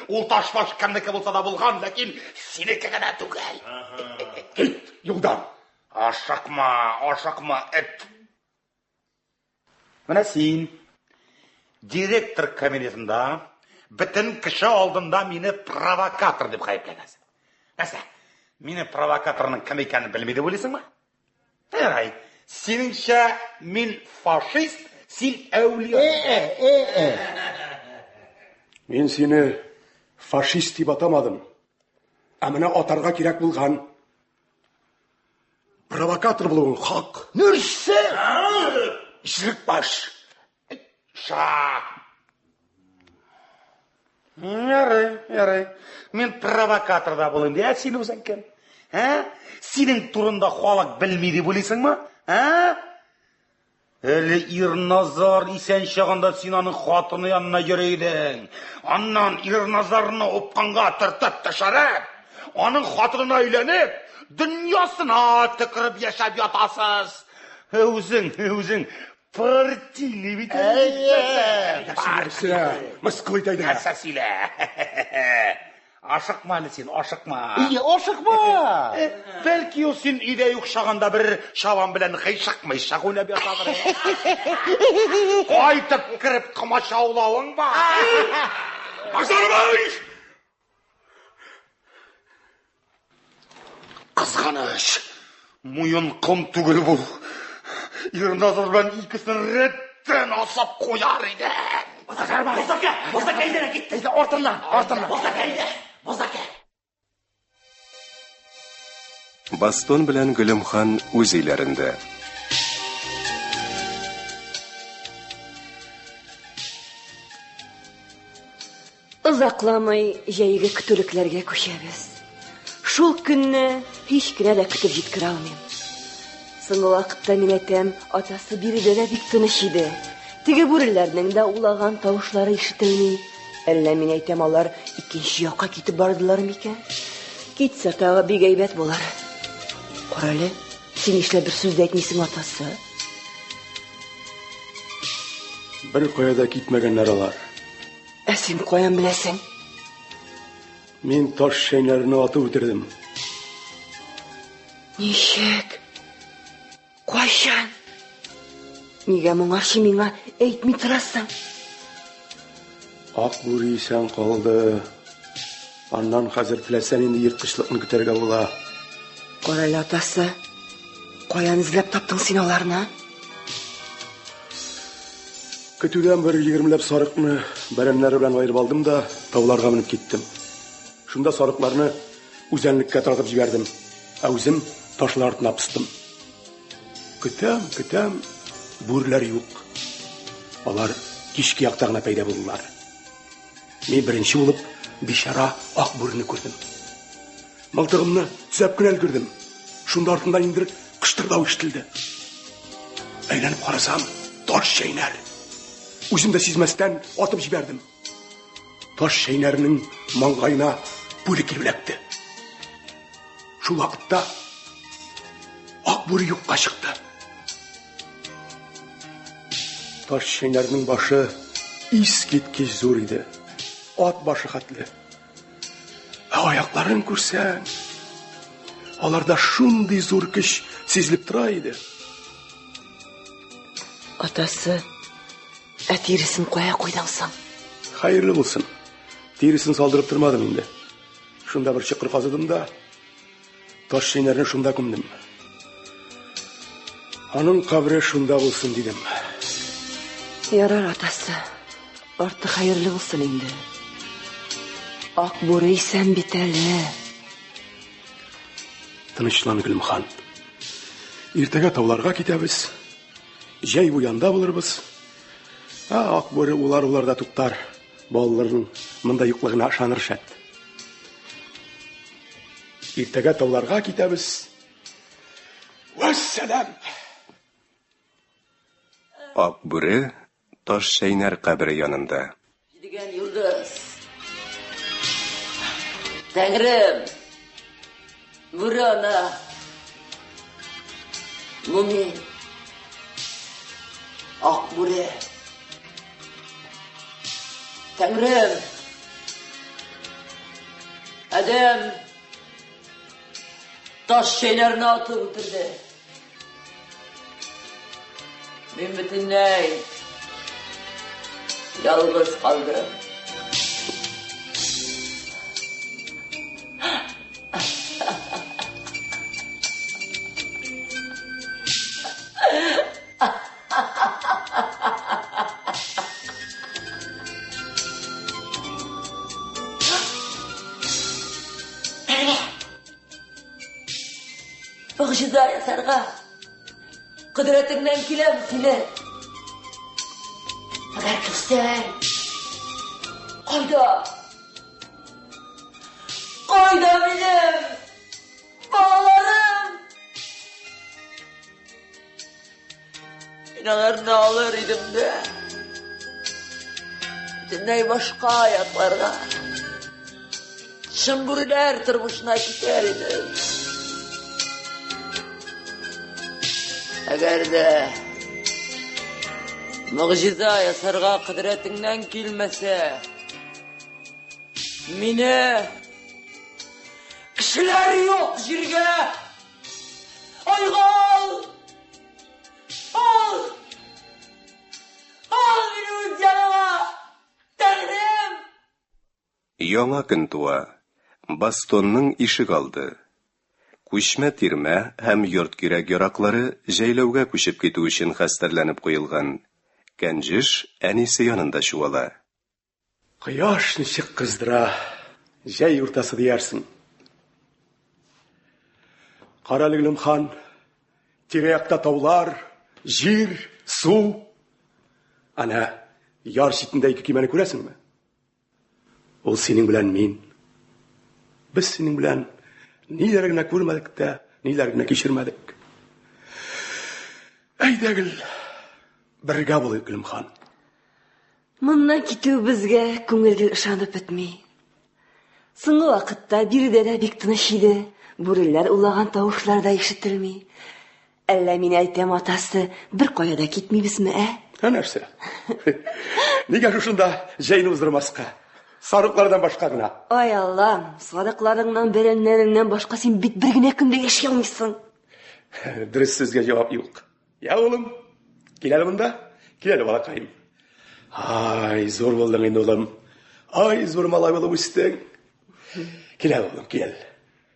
Ol taş baş kimdeki bulsa da bulgan, lakin seneki gana tugel. Git yoldan. Aşakma et. Mana sen direktor kabinetinde bütün kişi aldığında meni provokator deb ayıplayasın. Nasa, meni provokatorning kim ekanini bilmaydi bo'laysanmi? Hay, seningcha men faşist, sen avliyo. Men seni faşist deb atamadım. Amına atarga kerak bo'lgan provokator bo'lgan haq. Nurse? İşlik baş. Şa. Yaray. Men provokator da bolayım diye seni o'zing kim? Ha? Senin turunda xalq bilmaydi bo'laysanmi? Ha? Hele İrnazar isen şağında Sinan'ın hatını yanına yürüydün. Ondan İrnazar'ını opkanga tırtıp taşarıp, onun hatırına eğlenip, dünyasına tıkırıp yaşap yatasız. Özün, partini bitirdin. Mıskılıydı. Esasıyla. Aşıkma sen, aşıkma. İyi, aşıkma. Belki o sen ide yokşağında bir şavan bilen hıyşak oynayıp yatadır. Kaytıp kırıp kamaşa olavın var. Başlarmış! Kızganış. Muyun kum tügül bu. İrnazır ben ikisini redden asap koyar idi. Bozaka ileri git. Ortadan. Bozaka. Baston bilan Gülümxan o'z uylarida. Uzaklamay җәйге көтүлекләргә күчәбез. Шул көнне һич кенә дә көтеп җиткерә алмыйм. Соңгы вакытта мин әйтәм, атасы биредә дә бик тыныч иде. Теге бүреләрнең дә улаган тавышлары ишетелми. Әллә мин әйтәм, алар икенче якка китеп бардылар микән? Китсә тагы бик әйбәт булыр. Карале, син нишләп бер сүз дә әйтмисең, атасы? Bir koyada gitmegenler alar. Син каян беләсең? Мен таш шәйнәрне атып үтердем. Ничек? Кайчан? Нигә моңарчы миңа әйтми торасың? Ак бүре исән калды. Аннан хәзер теләсәң инде йырткычлыкны көтәргә була. Карале, атасы, каян эзләп таптың син аларны? Көтүдән бер 20 сарыкны бәрәннәре белән айырып алдым да тауларга менеп киттем. Шунда сарыкларны үзәнлеккә таратып җибәрдем. Ә үзем ташлар артына пыстым. Көтәм, бүрләр юк. Алар кичке якта гына пәйда булдылар. Мен бірінші болып бишара ақ бүріні көрдім. Мылтығымны түзәп кенә өлгердім. Шунда артында индір қыштырдау ишетілді. Әйләніп қарасам, таш шәйнәр. Үзем дә сизмәстән атып җибәрдем. Таш шәйнәрнең маңгайына бүре килбеләкте. Шул вакытта ак бүре юкка чыкты. Таш шәйнәрнең башы искиткеч зур иде. Ат башы хәтле. Аякларын күрсәң, аларда шундый зур көч сизелеп тора иде. Атасы, тиресен кая куйдың соң? Хайырлы булсын. Тиресен салдырып тормадым инде. Шунда бер чыкыр казыдым да, таш шәйнәрне шунда күмдем. Аның кабре шунда булсын дидем. Ярар, атасы. Арты хайырлы булсын инде. Ак бүре исән бит әле. Тынычлан, Гөлмхан. Иртәгә тауларга китәбез. Җәй буянда булырбыз. Ак бүре уларда туктар. Балаларның монда юклыгына ышаныр шәт. Иртәгә тауларга китәбез. Вәссәлам. Ак бүре таш шәйнәр кабре янында. Дигән Юлдыз. Тәңрем. Бүре ана. Муми. Ак бүре. Тәңрем. Адәм. Таш шәйнәрне атып үтерде. Мен бөтенләй ялгыз калдым. Mucize yasağa, kudretinden kilem seni. Fakat küsten, koyda benim bağlarım. İnalarını alır idim de, bütünley başka ayaklarına, şımburiler tırmışına gider idim. Eğer de mucize yasarga kudretinden kilmese, mine kişiler yok jirge, aygal, al beni öz yanıma, Tanrım. Яңа көн туа. Бастонның ишек алды. Күчмә тирмә һәм йорт кирәк яраклары җәйләүгә күчеп китү өчен хәстәрләнеп куелган. Кәнҗеш әнисе янында чуала. Кояш ничек кыздыра, җәй уртасы диярсең. Кара Гөлмхан, тирә-якта таулар, җир, су. Ана, яр читендә ике кимәне күрәсеңме? Ул синең белән мин. Без синең белән ниләр генә күрмәдек тә, ниләр генә кичермәдек. Әйдәгел, бергә булыйк, Гөлмхан. Моннан китү безгә күңелгә ышанып бетми. Соңгы вакытта биредә дә бик тыныч иде. Бүреләр улаган тавышлар да ишетелми. Әллә мин әйтәм, атасы, бер кая да китмибезме, Нәрсә? Нигә шушында җәйне уздырмаска? Сарыклардан башка гына. Ай Аллам, сарыкларыңнан, бәрәннәреңнән башка син бит бер генә көндә яши алмыйсың. Дөрес сүзгә җавап юк. Я улым, кил әле монда. Кил әле, балакаем. Ай, зур булдың инде, улым. Ай, зур малай булып үстең. Кил әле, улым, кил.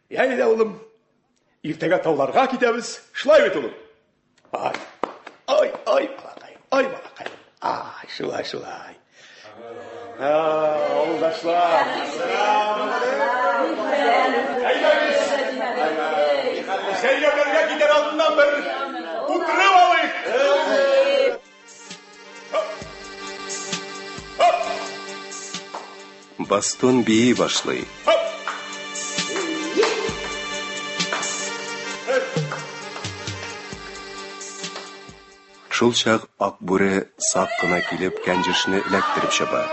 Я әле, улым. Иртәгә тауларга китәбез. Шулай бит, улым. Ай, балакаем. Ай, балакаем. Ай, шулай. Олдашлар. Җәйләүләргә китәр алдыннан бер утырып алыйк. Бастон бии башлый. Шул чак ак бүре сак кына килеп кәнҗешне эләктереп чаба.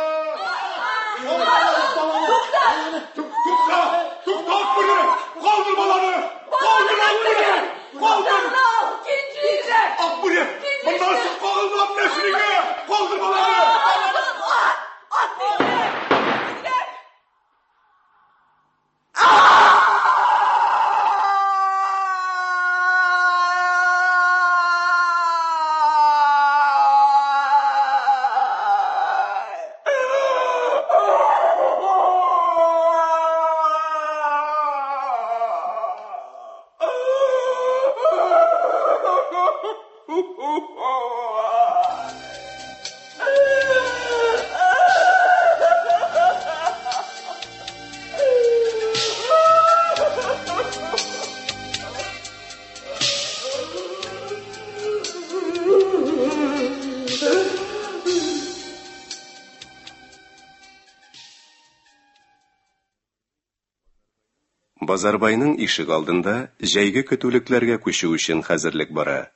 Базарбайның ишек алдында җәйге көтүлекләргә күчү өчен хәзерлек бара.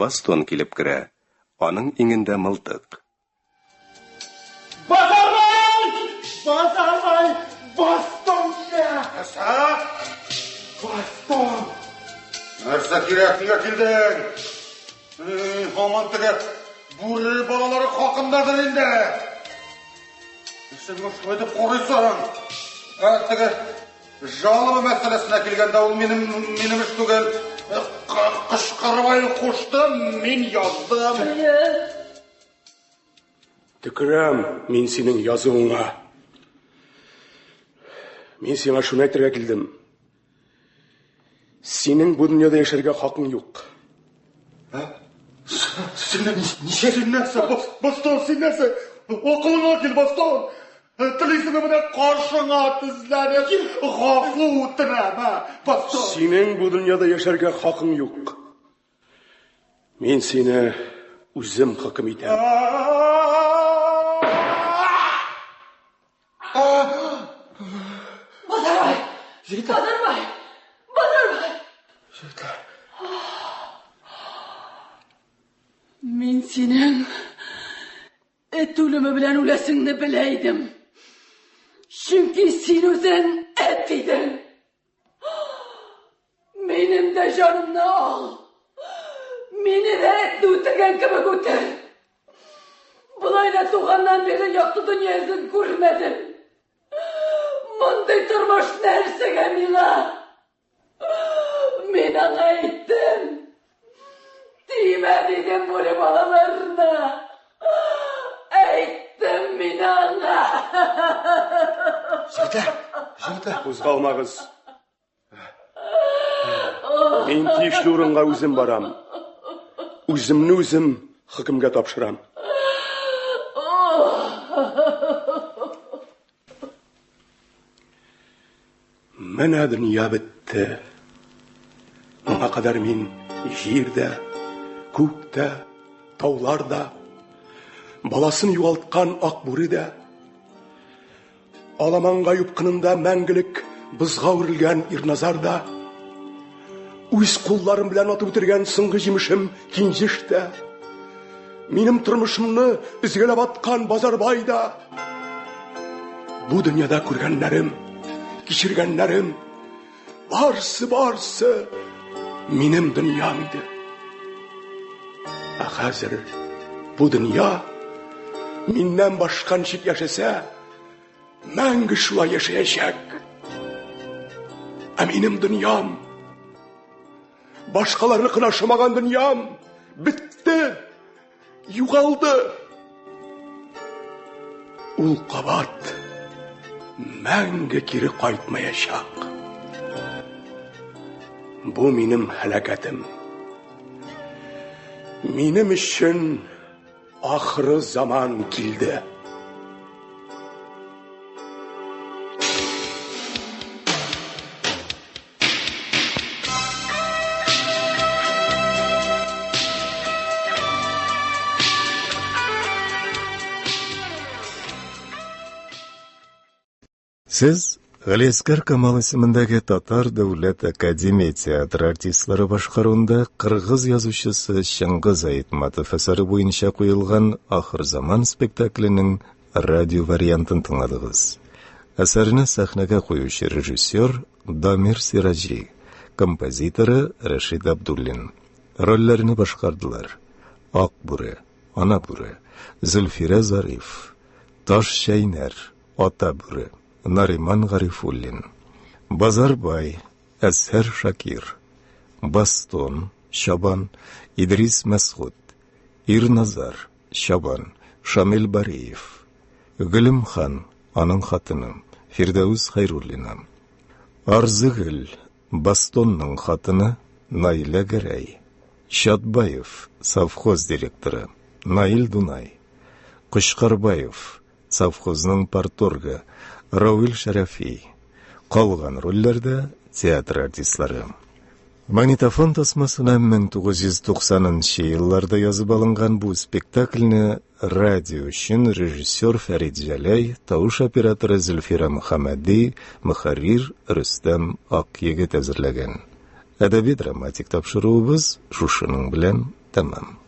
Бастон килеп керә. Аның иңендә мылтык. Базарбай! Базарбай! Бастон килә! Бастон! Нәрсә кирәк, нигә килдең? Һаман теге бүре балалары хакындадыр инде. Син шулай дип карыйсың. Теге жалобы мәсьәләсенә килгәндә ул минем эш түгел. Кышкырбай кушты, мин яздым. Төкерәм мин синең язуыңа. Мин сиңа шуны әйтергә килдем. Синең бу дөньяда яшәргә хакың юк. Син нәрсә? Бастон, син нәрсә? Акылыңа кил, Бастон. Телисеңме менә каршыңа тезләнеп гафу үтенәм, Бастон. Синең бу дөньяда яшәргә хакың юк. Мин сине үзем хөкем итәм. Базарбай! Базарбай! Базарбай! Мин синең эт үлеме белән үләсеңне белә идем. Чөнки син үзең эт идең. Минем дә җанымны ал. Мине дә эт үтергән кебек үтер. Болай да туганнан бeri якты дөньясын күрмәдем. Мондый тормыш нәрсәгә миңа? Мин аңа әйттем. Тимә дидем бүре балаларына. Әйттем мин аңа. Җирдә, кузгалмагыз. Мин тиешле урынга үзем барам. Үземне үзем хөкемгә тапшырам. Менә дөнья бетте. Моңа кадәр мин җирдә, күктә, тауларда, баласын югалткан ак бүредә, Аламанга юпкынында мәңгелек бызга үрелгән Ирназарда, үз кулларым белән атып үтергән соңгы җимешем Кинҗештә, минем тормышымны изгеләп аткан Базарбайда, бу дөньяда күргәннәрем, кичергәннәрем, барсы минем дөньям иде. Хәзер бу дөнья миннән башка ничек яшәсә, мәңге шулай яшәячәк. Минем дөньям, башкаларны кынашмаган дөньям бетте, югалды. Ул кабат мәңге кире кайтмаячак. Бу минем һәлакәтем. Минем өчен ахыры заман килде. Сез Галиаскар Камал исемендәге Татар Дәүләт Академия театр артистлары башкаруында кыргыз язучысы Чыңгыз Айтматов әсәре буенча куелган Ахыр заман спектакленең радио вариантын тыңладыгыз. Әсәрне сәхнәгә куючы режиссер Дамир Сираҗи, композиторы Рашид Абдуллин. Рольләрне башкардылар: Ак бүре, Ана бүре, Зөлфирә Зариф, Таш Шәйнәр, Ата бүре, Нариман Гарифуллин, Базарбай, Әсһәр Шакир, Бастон, Шабан, Идрис Мәсгуд, Ирназар, Шабан, Шамил Бариев, Гөлемхан, аның хатыны, Фирдәүс Хайруллина, Арзыгөл, Бастонның хатыны, Наилә Гәрәй, Шатбаев, совхоз директоры, Наил Дунай, Кушкарбаев, совхозның парторгы, Рауил Шарафи. Калган рольләрдә театр артистлары. Магнитофон тасмасына 1990 елларда язып алынган бу спектакльне радио өчен режиссер Фәрит Җәләй, тавыш операторы Зөлфира Мөхәммәди, мөхәррир Рөстәм Акъегет әзерләгән. Әдәби драматик тапшыруыбыз шушының белән тәмам.